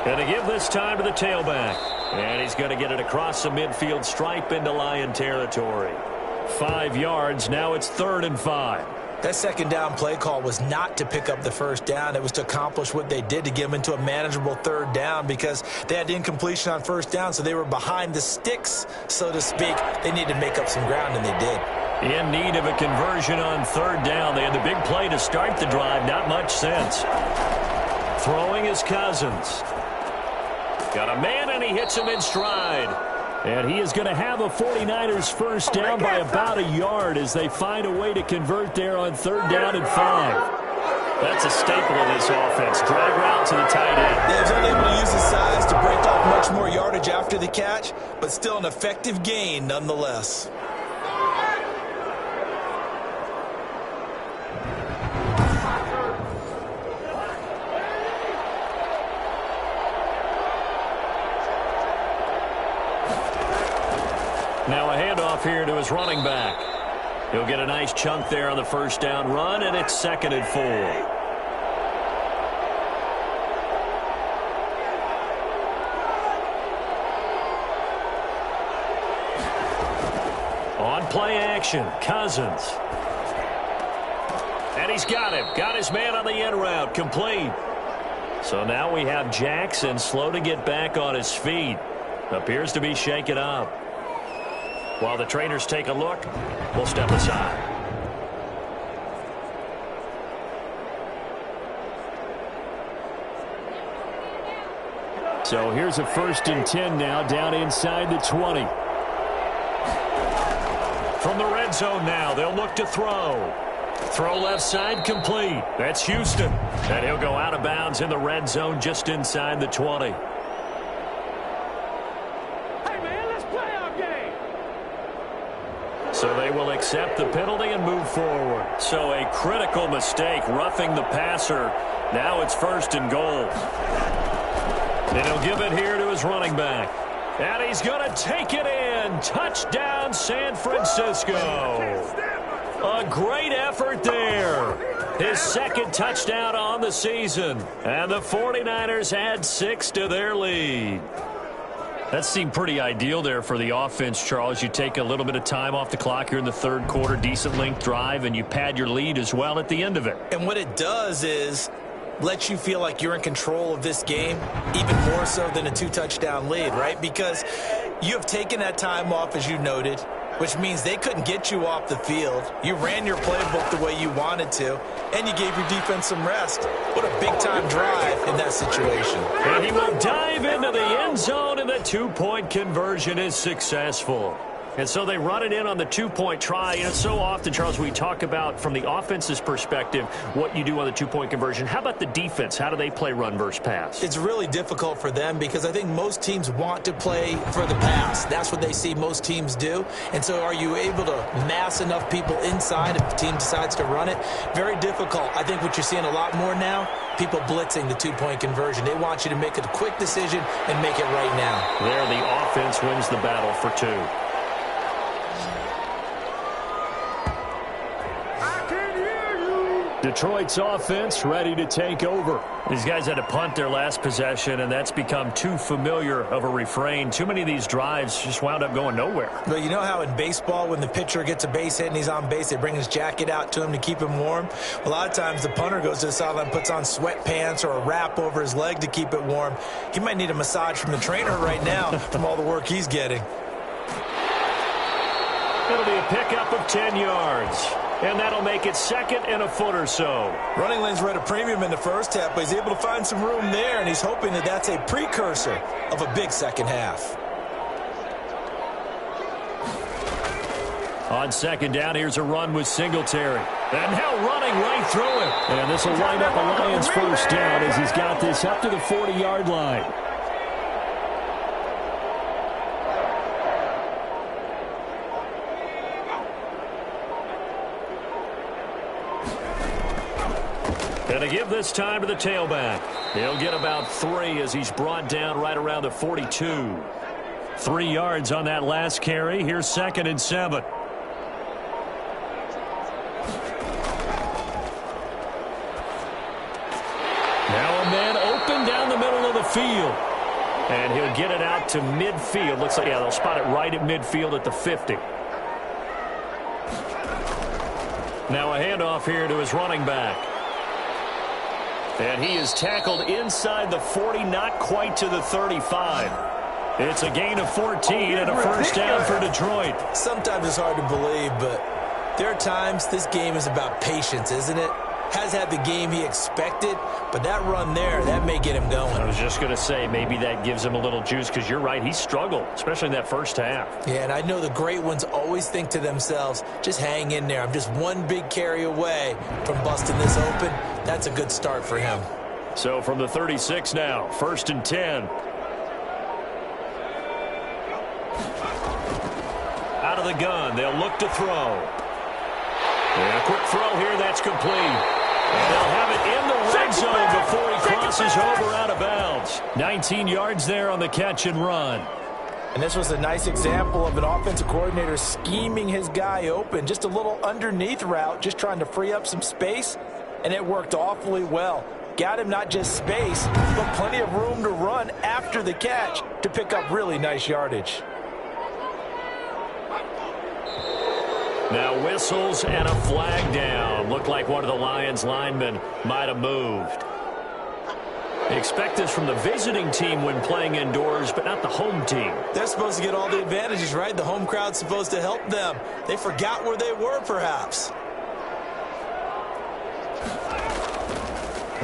Going to give this time to the tailback. And he's going to get it across the midfield stripe into Lion territory. 5 yards. Now it's 3rd and 5. That 2nd down play call was not to pick up the 1st down. It was to accomplish what they did to get them into a manageable 3rd down because they had incompletion on 1st down, so they were behind the sticks, so to speak. They needed to make up some ground, and they did. In need of a conversion on 3rd down. They had the big play to start the drive. Not much sense. Throwing is Cousins. Got a man, and he hits him in stride. And he is going to have a 49ers 1st down by about a yard as they find a way to convert there on 3rd down and 5. That's a staple of this offense. Drag route to the tight end. Yeah, he's only able to use his size to break off much more yardage after the catch, but still an effective gain nonetheless. Now a handoff here to his running back. He'll get a nice chunk there on the 1st down run, and it's 2nd and 4. On play action, Cousins. And he's got him. Got his man on the end route, complete. So now we have Jackson slow to get back on his feet. Appears to be shaken up. While the trainers take a look, we'll step aside. So here's a 1st and 10 now down inside the 20. From the red zone now, they'll look to throw. Throw left side complete. That's Houston. And he'll go out of bounds in the red zone just inside the 20. So they will accept the penalty and move forward. So a critical mistake, roughing the passer. Now it's 1st and goal. And he'll give it here to his running back. And he's going to take it in. Touchdown, San Francisco. A great effort there. His 2nd touchdown on the season. And the 49ers add 6 to their lead. That seemed pretty ideal there for the offense, Charles. You take a little bit of time off the clock here in the 3rd quarter, decent length drive, and you pad your lead as well at the end of it. And what it does is let you feel like you're in control of this game, even more so than a 2-touchdown lead, right? Because you have taken that time off, as you noted, which means they couldn't get you off the field. You ran your playbook the way you wanted to, and you gave your defense some rest. What a big-time drive in that situation. And he will dive into the end zone, and the 2-point conversion is successful. And so they run it in on the 2-point try. You know, so often, Charles, we talk about from the offense's perspective what you do on the 2-point conversion. How about the defense? How do they play run versus pass? It's really difficult for them because I think most teams want to play for the pass. That's what they see most teams do. And so are you able to mass enough people inside if the team decides to run it? Very difficult. I think what you're seeing a lot more now, people blitzing the 2-point conversion. They want you to make a quick decision and make it right now. There, the offense wins the battle for 2. Detroit's offense ready to take over. These guys had to punt their last possession, and that's become too familiar of a refrain. Too many of these drives just wound up going nowhere. But you know how in baseball, when the pitcher gets a base hit and he's on base, they bring his jacket out to him to keep him warm? A lot of times the punter goes to the sideline, puts on sweatpants or a wrap over his leg to keep it warm. He might need a massage from the trainer right now from all the work he's getting. It'll be a pickup of 10 yards. And that'll make it second and a foot or so. Running lanes were at a premium in the first half, but he's able to find some room there, and he's hoping that that's a precursor of a big second half. On second down, here's a run with Singletary. And now running right through it. And this will wind up a Lions first down as he's got this up to the 40-yard line. Going to give this time to the tailback. He'll get about 3 as he's brought down right around the 42. 3 yards on that last carry. Here's 2nd and 7. Now a man open down the middle of the field. And he'll get it out to midfield. Looks like, yeah, they'll spot it right at midfield at the 50. Now a handoff here to his running back. And he is tackled inside the 40, not quite to the 35. It's a gain of 14 and a first down for Detroit. Sometimes it's hard to believe, but there are times this game is about patience, isn't it? Has had the game he expected, but that run there, that may get him going. I was just going to say, maybe that gives him a little juice, because you're right, he struggled, especially in that first half. Yeah, and I know the great ones always think to themselves, just hang in there. I'm just one big carry away from busting this open. That's a good start for him. So from the 36 now, 1st and 10. Out of the gun, they'll look to throw. And a quick throw here, that's complete. And they'll have it in the red zone before he crosses over out of bounds. 19 yards there on the catch and run. And this was a nice example of an offensive coordinator scheming his guy open. Just a little underneath route, just trying to free up some space, and it worked awfully well. Got him not just space, but plenty of room to run after the catch to pick up really nice yardage. Now whistles and a flag down. Looked like one of the Lions linemen might have moved. They expect this from the visiting team when playing indoors, but not the home team. They're supposed to get all the advantages, right? The home crowd's supposed to help them. They forgot where they were, perhaps.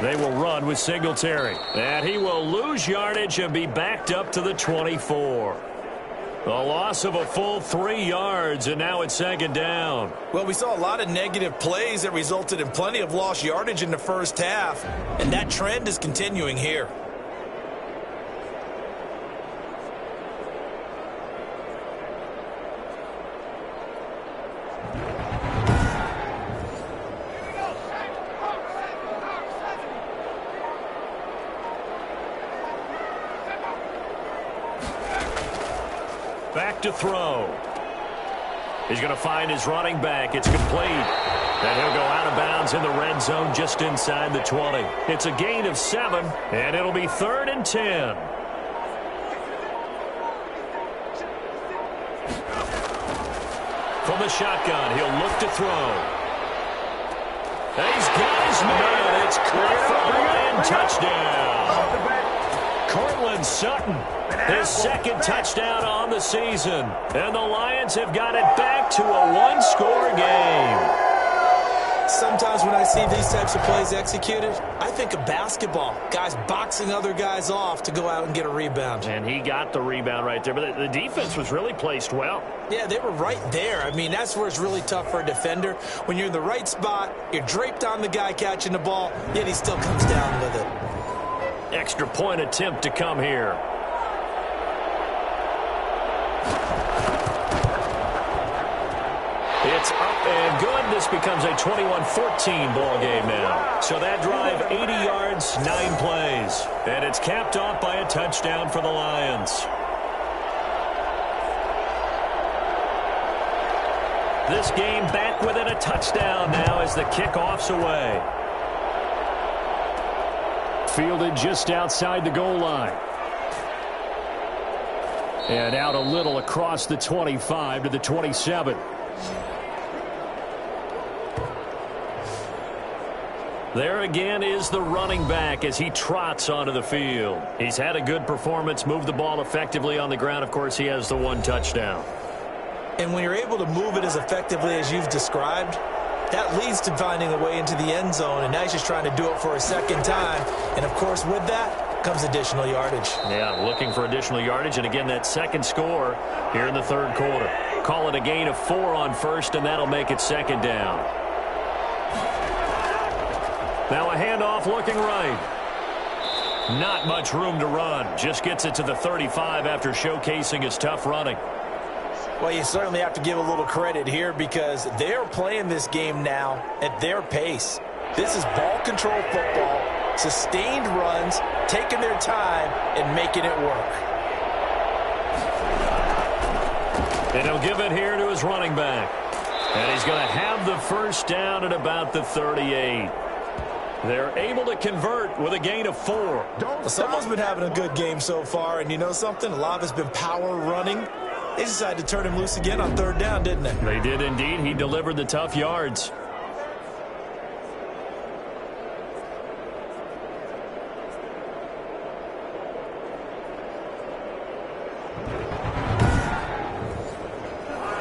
They will run with Singletary. And he will lose yardage and be backed up to the 24. A loss of a full 3 yards, and now it's 2nd down. Well, we saw a lot of negative plays that resulted in plenty of lost yardage in the first half, and that trend is continuing here. Back to throw. He's going to find his running back. It's complete. And he'll go out of bounds in the red zone just inside the 20. It's a gain of 7, and it'll be 3rd and 10. From the shotgun, he'll look to throw. And he's got his man. It's caught for a Lion touchdown. Cortland Sutton, his 2nd touchdown on the season. And the Lions have got it back to a one-score game. Sometimes when I see these types of plays executed, I think of basketball. Guys boxing other guys off to go out and get a rebound. And he got the rebound right there, but the defense was really placed well. Yeah, they were right there. I mean, that's where it's really tough for a defender. When you're in the right spot, you're draped on the guy catching the ball, yet he still comes down with it. Extra point attempt to come here. It's up and good. This becomes a 21-14 ball game now. So that drive, 80 yards, 9 plays. And it's capped off by a touchdown for the Lions. This game back within a touchdown now as the kickoff's away. Fielded just outside the goal line. And out a little across the 25 to the 27. There again is the running back as he trots onto the field. He's had a good performance, moved the ball effectively on the ground. Of course, he has the one touchdown. And when you're able to move it as effectively as you've described, that leads to finding a way into the end zone, and now he's just trying to do it for a second time. And, of course, with that comes additional yardage. Yeah, looking for additional yardage, and again, that second score here in the third quarter. Call it a gain of 4 on first, and that'll make it second down. Now a handoff looking right. Not much room to run. Just gets it to the 35 after showcasing his tough running. Well, you certainly have to give a little credit here because they're playing this game now at their pace. This is ball control football, sustained runs, taking their time and making it work. And he'll give it here to his running back. And he's going to have the first down at about the 38. They're able to convert with a gain of 4. Well, someone's been having a good game so far, and you know something? A lot of it's been power running. They decided to turn him loose again on third down, didn't they? They did indeed. He delivered the tough yards.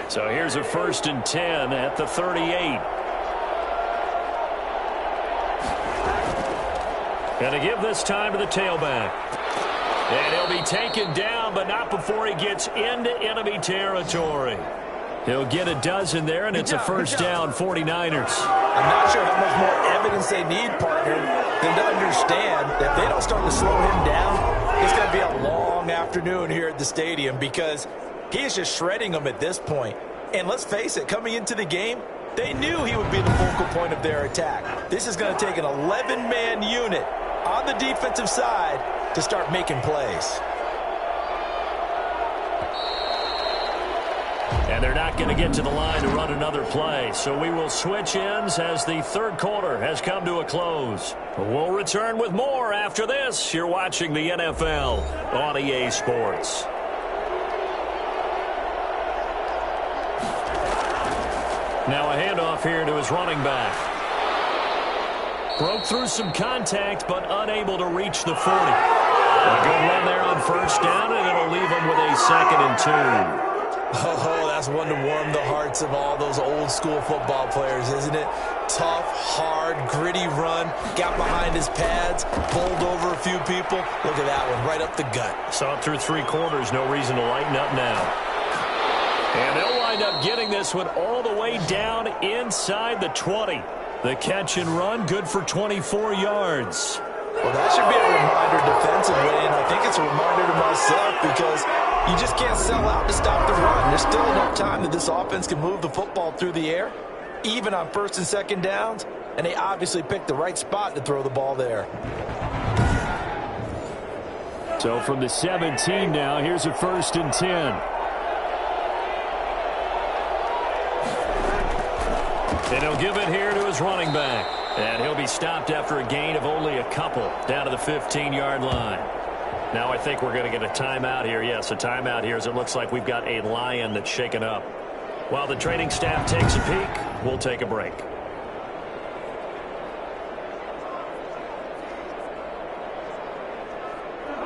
So here's a 1st and 10 at the 38. Going to give this time to the tailback. And he'll be taken down, but not before he gets into enemy territory. He'll get a dozen there, and it's a first down, 49ers. I'm not sure how much more evidence they need, partner, than to understand that if they don't start to slow him down, it's going to be a long afternoon here at the stadium because he is just shredding them at this point. And let's face it, coming into the game, they knew he would be the focal point of their attack. This is going to take an 11-man unit on the defensive side to start making plays. And they're not going to get to the line to run another play. So we will switch ends as the third quarter has come to a close. We'll return with more after this. You're watching the NFL on EA Sports. Now a handoff here to his running back. Broke through some contact, but unable to reach the 40. A good run there on first down, and it'll leave him with a 2nd and 2. Oh, that's one to warm the hearts of all those old-school football players, isn't it? Tough, hard, gritty run. Got behind his pads, bowled over a few people. Look at that one, right up the gut. Saw it through 3 quarters. No reason to lighten up now. And they'll wind up getting this one all the way down inside the 20. The catch and run, good for 24 yards. Well, that should be a reminder defensively, and I think it's a reminder to myself because you just can't sell out to stop the run. There's still enough time that this offense can move the football through the air, even on 1st and 2nd downs, and they obviously picked the right spot to throw the ball there. So from the 17 now, here's a 1st and 10. And he'll give it here to his running back. And he'll be stopped after a gain of only a couple down to the 15-yard line. Now I think we're going to get a timeout here. Yes, a timeout here as it looks like we've got a lion that's shaken up. While the training staff takes a peek, we'll take a break.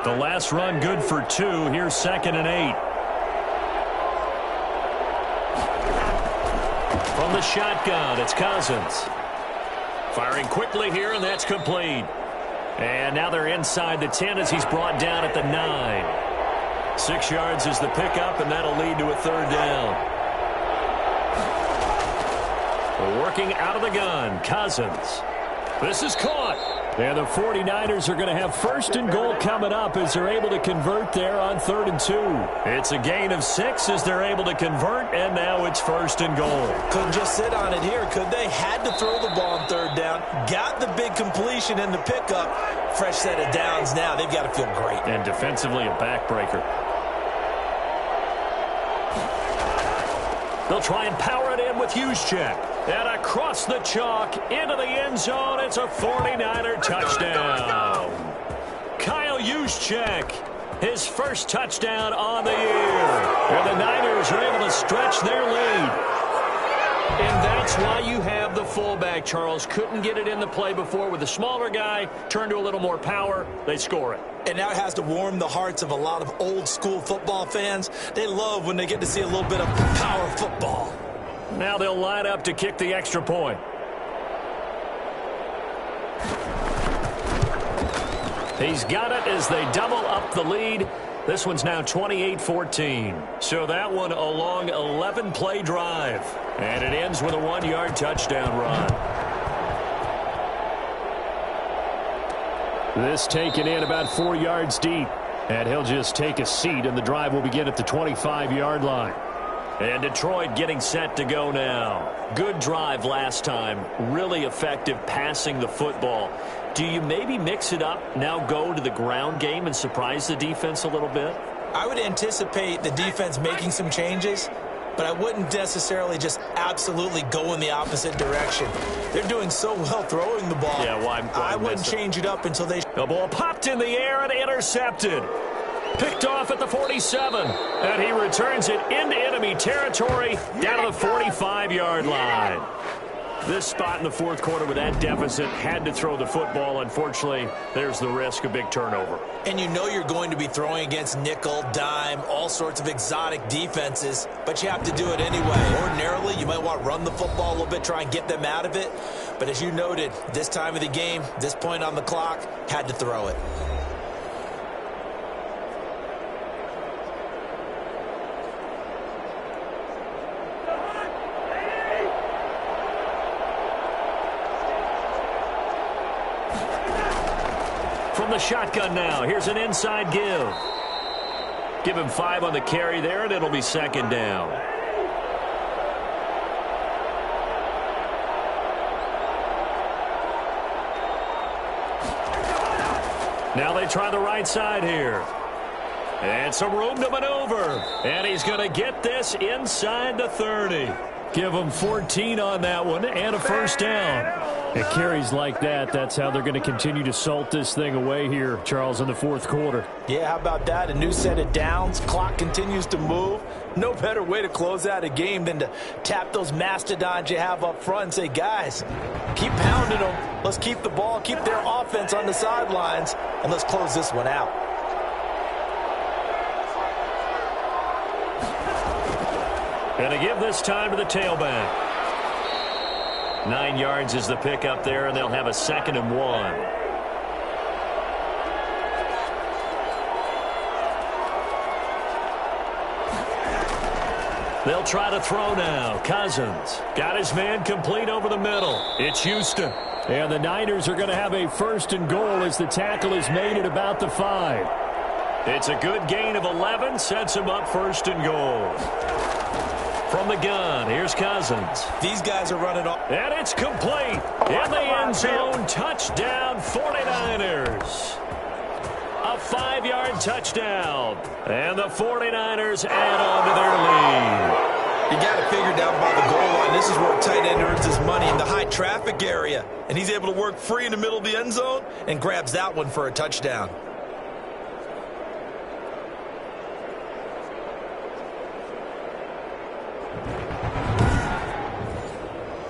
The last run good for 2. Here's 2nd and 8. From the shotgun, it's Cousins. Firing quickly here, and that's complete. And now they're inside the 10 as he's brought down at the 9. 6 yards is the pickup, and that'll lead to a 3rd down. Working out of the gun, Cousins. This is caught. And the 49ers are going to have 1st and goal coming up as they're able to convert there on 3rd and 2. It's a gain of 6 as they're able to convert, and now it's 1st and goal. Couldn't just sit on it here, could they? Had to throw the ball on 3rd down. Got the big completion in the pickup. Fresh set of downs now. They've got to feel great. And defensively, a backbreaker. They'll try and power it in with Juszczyk. And across the chalk into the end zone. It's a 49er touchdown. Kyle Juszczyk, his first touchdown on the year. And the Niners are able to stretch their lead. And that's why you have the fullback, Charles. Couldn't get it in the play before with the smaller guy. Turned to a little more power. They score it. And now it has to warm the hearts of a lot of old-school football fans. They love when they get to see a little bit of power football. Now they'll line up to kick the extra point. He's got it as they double up the lead. This one's now 28-14. So that one a long 11-play drive. And it ends with a 1-yard touchdown run. This taken in about 4 yards deep. And he'll just take a seat, and the drive will begin at the 25-yard line. And Detroit getting set to go now. Good drive last time. Really effective passing the football. Do you maybe mix it up, now go to the ground game and surprise the defense a little bit? I would anticipate the defense making some changes, but I wouldn't necessarily just absolutely go in the opposite direction. They're doing so well throwing the ball. Yeah, why I wouldn't change it up until they... The ball popped in the air and intercepted. Picked off at the 47. And he returns it into enemy territory down to the 45-yard line. This spot in the fourth quarter with that deficit, had to throw the football. Unfortunately, there's the risk of big turnover. And you know you're going to be throwing against nickel, dime, all sorts of exotic defenses, but you have to do it anyway. Ordinarily, you might want to run the football a little bit, try and get them out of it. But as you noted, this time of the game, this point on the clock, had to throw it. From the shotgun now, here's an inside give. Give him 5 on the carry there, and it'll be second down. Now they try the right side here. And some room to maneuver. And he's going to get this inside the 30. Give him 14 on that one and a first down. It carries like that. That's how they're going to continue to salt this thing away here, Charles, in the fourth quarter. Yeah, how about that? A new set of downs. Clock continues to move. No better way to close out a game than to tap those mastodons you have up front and say, guys, keep pounding them. Let's keep the ball, keep their offense on the sidelines, and let's close this one out. And to give this time to the tailback. 9 yards is the pickup there, and they'll have a 2nd and 1. They'll try to throw now. Cousins got his man complete over the middle. It's Houston. And the Niners are going to have a 1st and goal as the tackle is made at about the 5. It's a good gain of 11, sets him up 1st and goal. From the gun, here's Cousins. These guys are running off. And it's complete. In the end zone, touchdown 49ers. A 5-yard touchdown. And the 49ers add on to their lead. You got to figure down by the goal line. This is where a tight end earns his money, in the high traffic area. And he's able to work free in the middle of the end zone and grabs that one for a touchdown.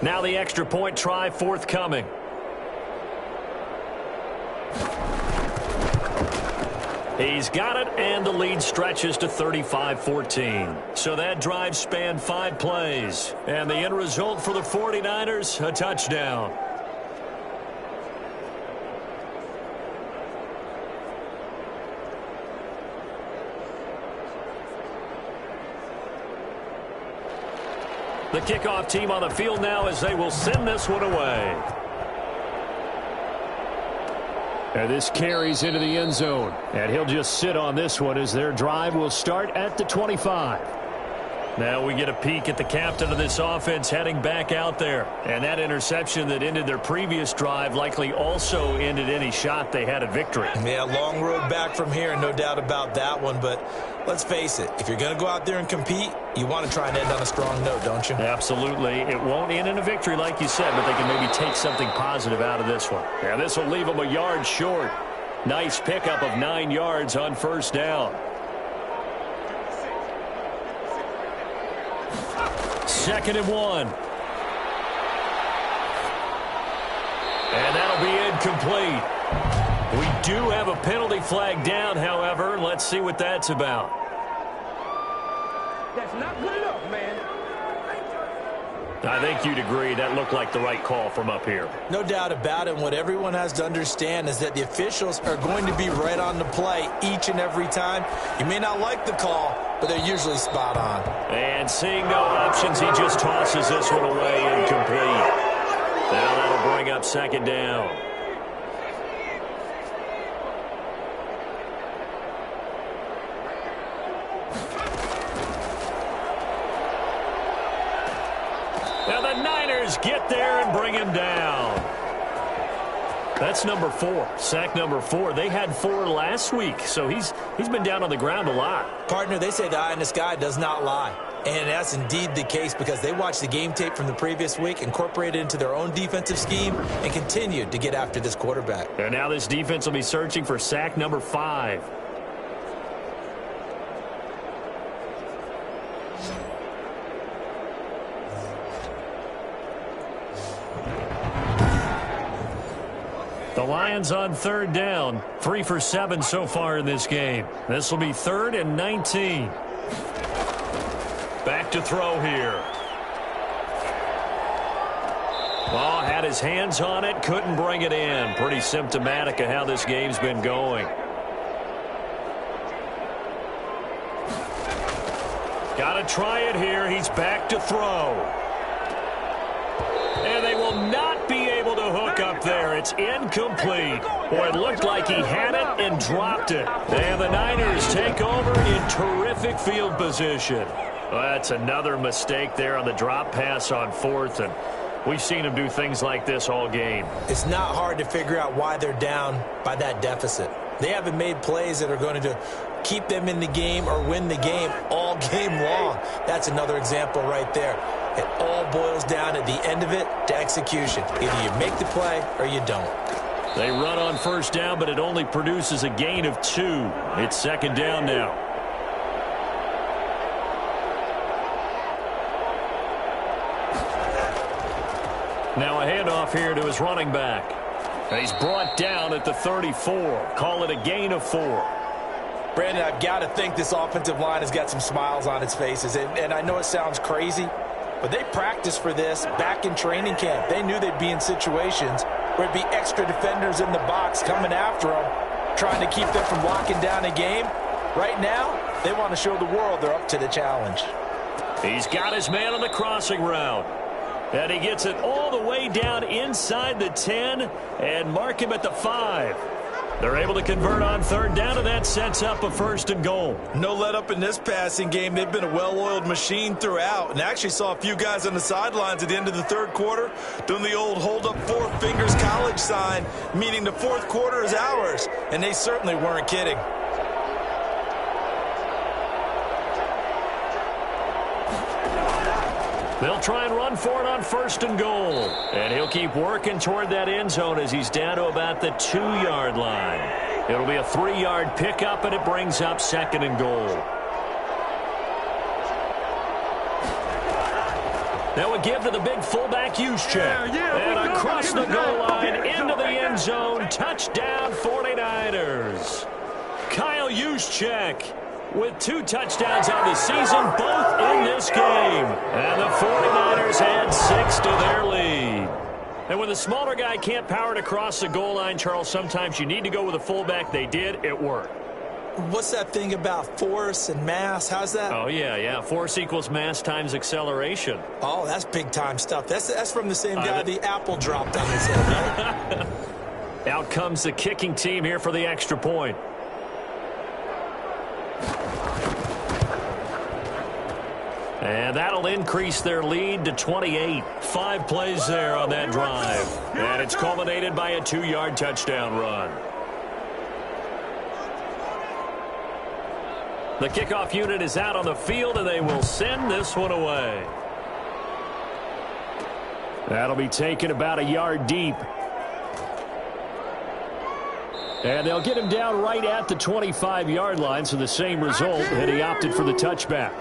Now the extra point try forthcoming. He's got it, and the lead stretches to 35-14. So that drive spanned 5 plays. And the end result for the 49ers, a touchdown. The kickoff team on the field now as they will send this one away. And this carries into the end zone. And he'll just sit on this one as their drive will start at the 25. Now we get a peek at the captain of this offense heading back out there. And that interception that ended their previous drive likely also ended any shot they had at victory. Yeah, long road back from here, no doubt about that one. But let's face it, if you're going to go out there and compete, you want to try and end on a strong note, don't you? Absolutely. It won't end in a victory like you said, but they can maybe take something positive out of this one. Yeah, this will leave them a yard short. Nice pickup of 9 yards on first down. Second and 1. And that'll be incomplete. We do have a penalty flag down, however. Let's see what that's about. That's not good enough, man. I think you'd agree that looked like the right call from up here. No doubt about it. What everyone has to understand is that the officials are going to be right on the play each and every time. You may not like the call, but they're usually spot on. And seeing no options, he just tosses this one away incomplete. Now that'll bring up second down. Now the Niners get there and bring him down. That's number 4, sack number 4. They had 4 last week, so he's been down on the ground a lot. Partner, they say the eye in the sky does not lie. And that's indeed the case because they watched the game tape from the previous week, incorporated it into their own defensive scheme, and continued to get after this quarterback. And now this defense will be searching for sack number 5. The Lions on third down, 3 for 7 so far in this game. This will be 3rd and 19. Back to throw here. Ball had his hands on it, couldn't bring it in. Pretty symptomatic of how this game's been going. Got to try it here. He's back to throw. And they will not be able to hook up there. It's incomplete. Boy, it looked like he had it and dropped it. And the Niners take over in terrific field position. Well, that's another mistake there on the drop pass on 4th, and we've seen him do things like this all game. It's not hard to figure out why they're down by that deficit. They haven't made plays that are going to keep them in the game or win the game all game long. That's another example right there. It all boils down at the end of it to execution. Either you make the play or you don't. They run on first down, but it only produces a gain of 2. It's second down now. Now a handoff here to his running back. He's brought down at the 34. Call it a gain of 4. Brandon, I've got to think this offensive line has got some smiles on its faces. And I know it sounds crazy, but they practiced for this back in training camp. They knew they'd be in situations where it'd be extra defenders in the box coming after them, trying to keep them from locking down a game. Right now, they want to show the world they're up to the challenge. He's got his man on the crossing route. And he gets it all the way down inside the 10 and mark him at the 5. They're able to convert on third down, and that sets up a 1st and goal. No let up in this passing game. They've been a well-oiled machine throughout. And I actually saw a few guys on the sidelines at the end of the 3rd quarter doing the old hold up 4 fingers college sign, meaning the 4th quarter is ours. And they certainly weren't kidding. They'll try and run for it on 1st and goal. And he'll keep working toward that end zone as he's down to about the 2-yard line. It'll be a 3-yard pickup, and it brings up 2nd and goal. Now a give to the big fullback Juszczyk. And across the goal line into the end zone. Touchdown 49ers. Kyle Juszczyk with 2 touchdowns on the season, both in this game. And the 49ers add 6 to their lead. And when the smaller guy can't power it across the goal line, Charles, sometimes you need to go with a fullback. They did. It worked. What's that thing about force and mass? How's that? Oh, yeah. Force equals mass times acceleration. Oh, that's big-time stuff. That's from the same guy the apple dropped on his head, right? Out comes the kicking team here for the extra point. And that'll increase their lead to 28. 5 plays there on that drive. And it's culminated by a 2-yard touchdown run. The kickoff unit is out on the field, and they will send this one away. That'll be taken about a yard deep. And they'll get him down right at the 25-yard line, so the same result, and he opted for the touchback.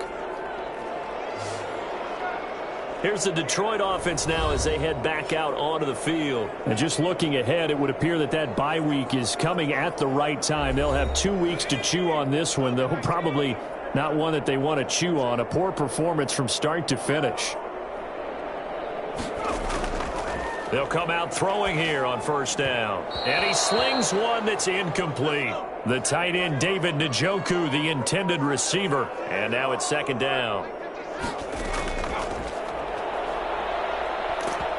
Here's the Detroit offense now as they head back out onto the field. And just looking ahead, it would appear that that bye week is coming at the right time. They'll have 2 weeks to chew on this one, though probably not one that they want to chew on. A poor performance from start to finish. They'll come out throwing here on first down. And he slings one that's incomplete. The tight end, David Njoku, the intended receiver. And now it's second down.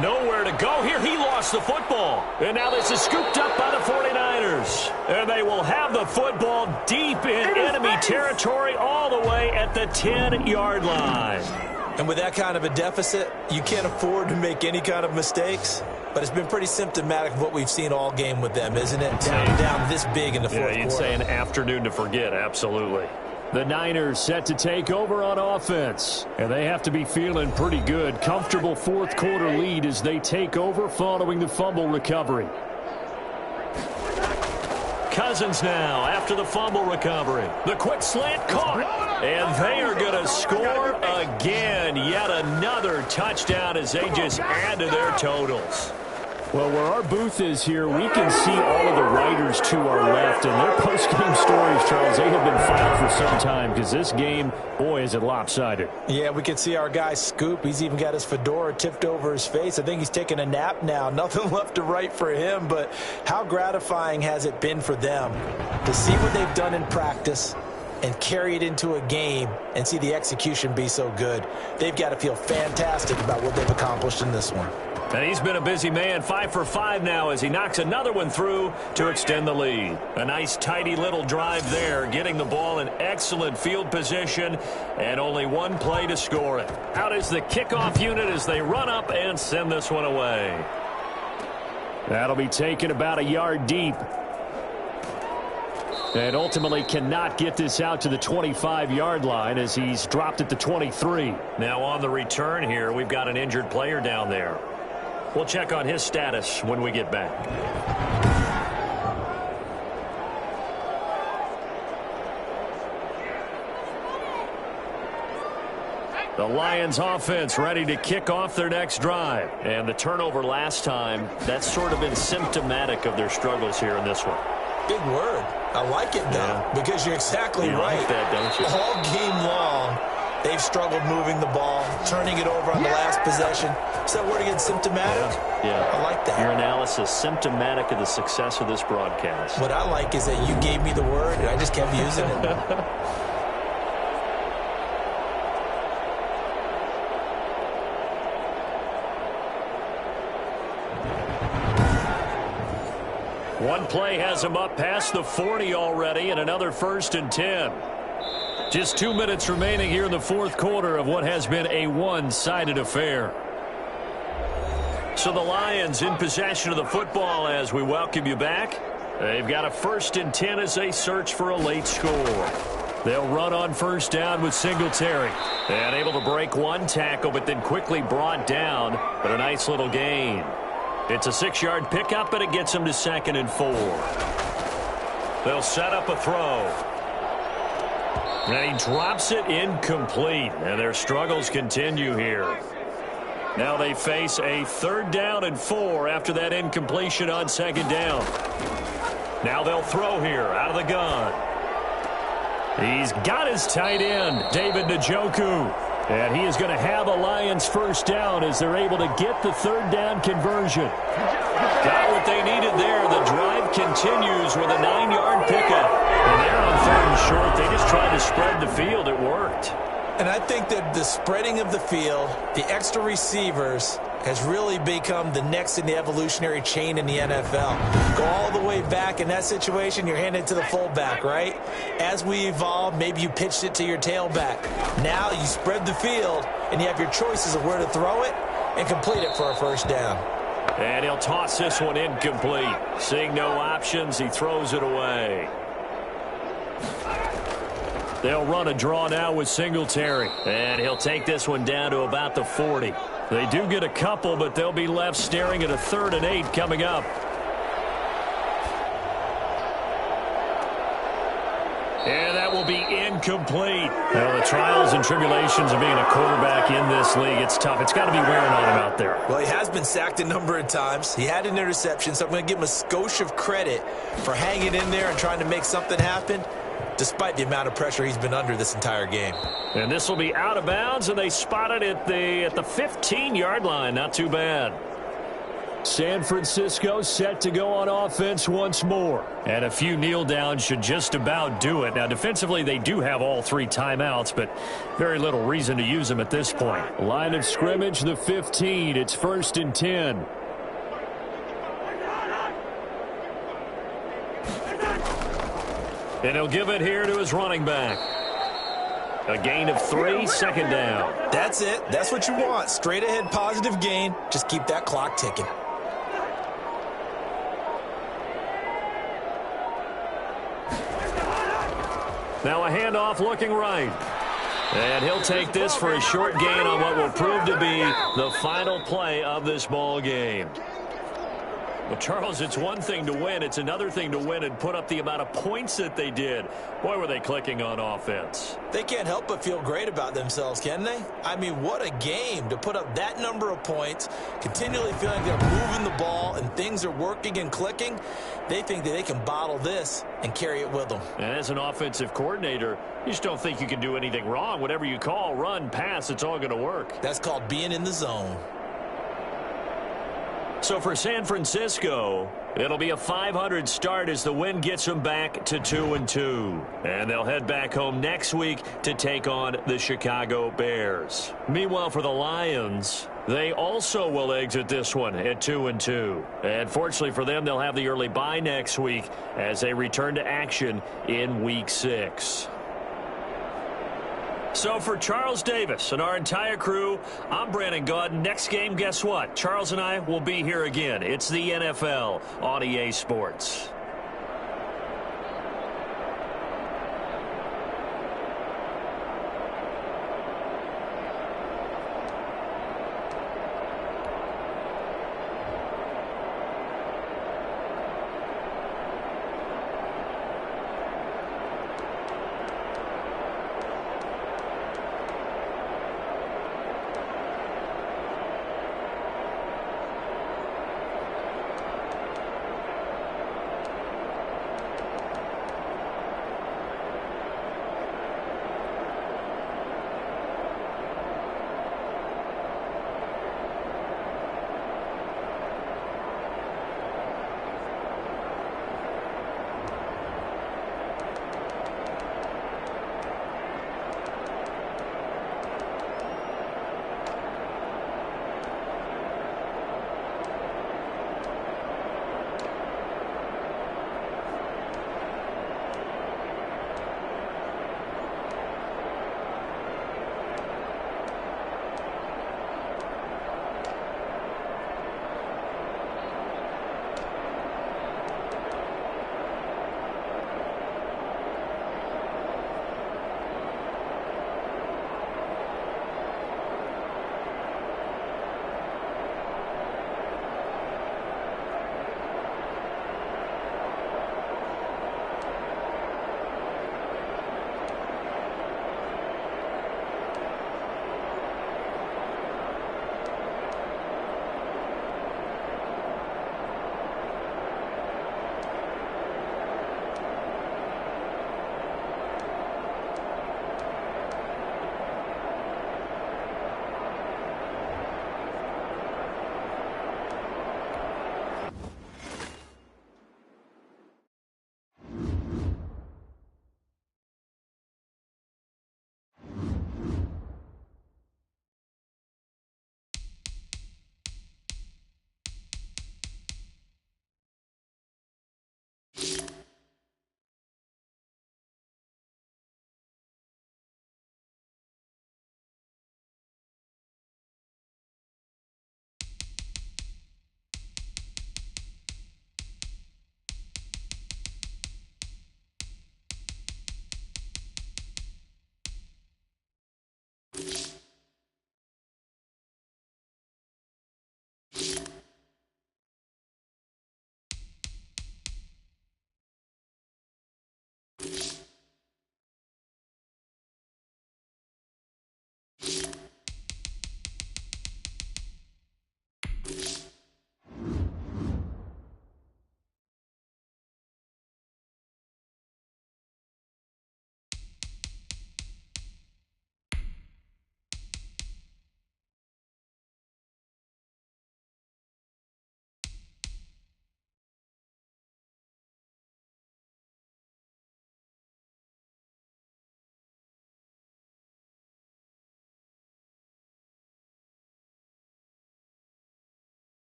Nowhere to go here. He lost the football. And now this is scooped up by the 49ers. And they will have the football deep in enemy territory all the way at the 10-yard line. And with that kind of a deficit, you can't afford to make any kind of mistakes. But it's been pretty symptomatic of what we've seen all game with them, isn't it? Down this big in the fourth quarter. You'd say an afternoon to forget, absolutely. The Niners set to take over on offense. And they have to be feeling pretty good. Comfortable fourth quarter lead as they take over following the fumble recovery. Cousins now after the fumble recovery. The quick slant caught. And they are going to score again. Yet another touchdown as they just add to their totals. Well, where our booth is here, we can see all of the writers to our left. And their post-game stories, Charles, they have been filed for some time because this game, boy, is it lopsided. Yeah, we can see our guy Scoop. He's even got his fedora tipped over his face. I think he's taking a nap now. Nothing left to write for him. But how gratifying has it been for them to see what they've done in practice and carry it into a game and see the execution be so good? They've got to feel fantastic about what they've accomplished in this one. And he's been a busy man, 5 for 5 now as he knocks another one through to extend the lead. A nice, tidy little drive there, getting the ball in excellent field position, and only one play to score it. Out is the kickoff unit as they run up and send this one away. That'll be taken about a yard deep. And ultimately cannot get this out to the 25-yard line as he's dropped at the 23. Now on the return here, we've got an injured player down there. We'll check on his status when we get back. The Lions offense ready to kick off their next drive. And the turnover last time, that's sort of been symptomatic of their struggles here in this one. Big word. I like it, though, because you're exactly right. Like that, don't you? All game long, they've struggled moving the ball, turning it over on the last possession. Is that word again, symptomatic? Yeah. I like that. Your analysis, symptomatic of the success of this broadcast. What I like is that you gave me the word, and I just kept using it. One play has him up past the 40 already, and another 1st and 10. Just 2 minutes remaining here in the fourth quarter of what has been a one-sided affair. So the Lions in possession of the football as we welcome you back. They've got a 1st and 10 as they search for a late score. They'll run on first down with Singletary. And able to break one tackle, but then quickly brought down. But a nice little gain. It's a 6-yard pickup, and it gets them to 2nd and 4. They'll set up a throw. And he drops it incomplete. And their struggles continue here. Now they face a 3rd down and 4 after that incompletion on 2nd down. Now they'll throw here out of the gun. He's got his tight end, David Njoku. And he is going to have a Lions first down as they're able to get the 3rd down conversion. Got what they needed there. The drive continues with a 9-yard pickup. And they're on 3rd and short. They just tried to spread the field. It worked. And I think that the spreading of the field, the extra receivers, has really become the next in the evolutionary chain in the NFL. Go all the way back in that situation, you're handed to the fullback, right? As we evolve, maybe you pitched it to your tailback. Now you spread the field, and you have your choices of where to throw it and complete it for a first down. And he'll toss this one incomplete. Seeing no options, he throws it away. They'll run a draw now with Singletary. And he'll take this one down to about the 40. They do get a couple, but they'll be left staring at a 3rd and 8 coming up. And that will be incomplete. Well, the trials and tribulations of being a quarterback in this league, it's tough. It's got to be wearing on him out there. Well, he has been sacked a number of times. He had an interception, so I'm going to give him a skosh of credit for hanging in there and trying to make something happen, despite the amount of pressure he's been under this entire game. And this will be out of bounds, and they spot it at the 15-yard line. Not too bad. San Francisco set to go on offense once more. And a few kneel downs should just about do it. Now, defensively, they do have all 3 timeouts, but very little reason to use them at this point. Line of scrimmage, the 15. It's 1st and 10. And he'll give it here to his running back. A gain of 3, 2nd down. That's it. That's what you want. Straight ahead positive gain. Just keep that clock ticking. Now a handoff looking right. And he'll take this for a short gain on what will prove to be the final play of this ball game. Well, Charles, it's one thing to win. It's another thing to win and put up the amount of points that they did. Boy, were they clicking on offense. They can't help but feel great about themselves, can they? I mean, what a game to put up that number of points, continually feeling they're moving the ball and things are working and clicking. They think that they can bottle this and carry it with them. And as an offensive coordinator, you just don't think you can do anything wrong. Whatever you call, run, pass, it's all going to work. That's called being in the zone. So for San Francisco, it'll be a 500 start as the win gets them back to 2-2. And they'll head back home next week to take on the Chicago Bears. Meanwhile, for the Lions, they also will exit this one at 2-2. And fortunately for them, they'll have the early bye next week as they return to action in Week 6. So for Charles Davis and our entire crew, I'm Brandon Gaudin. Next game, guess what? Charles and I will be here again. It's the NFL on EA Sports.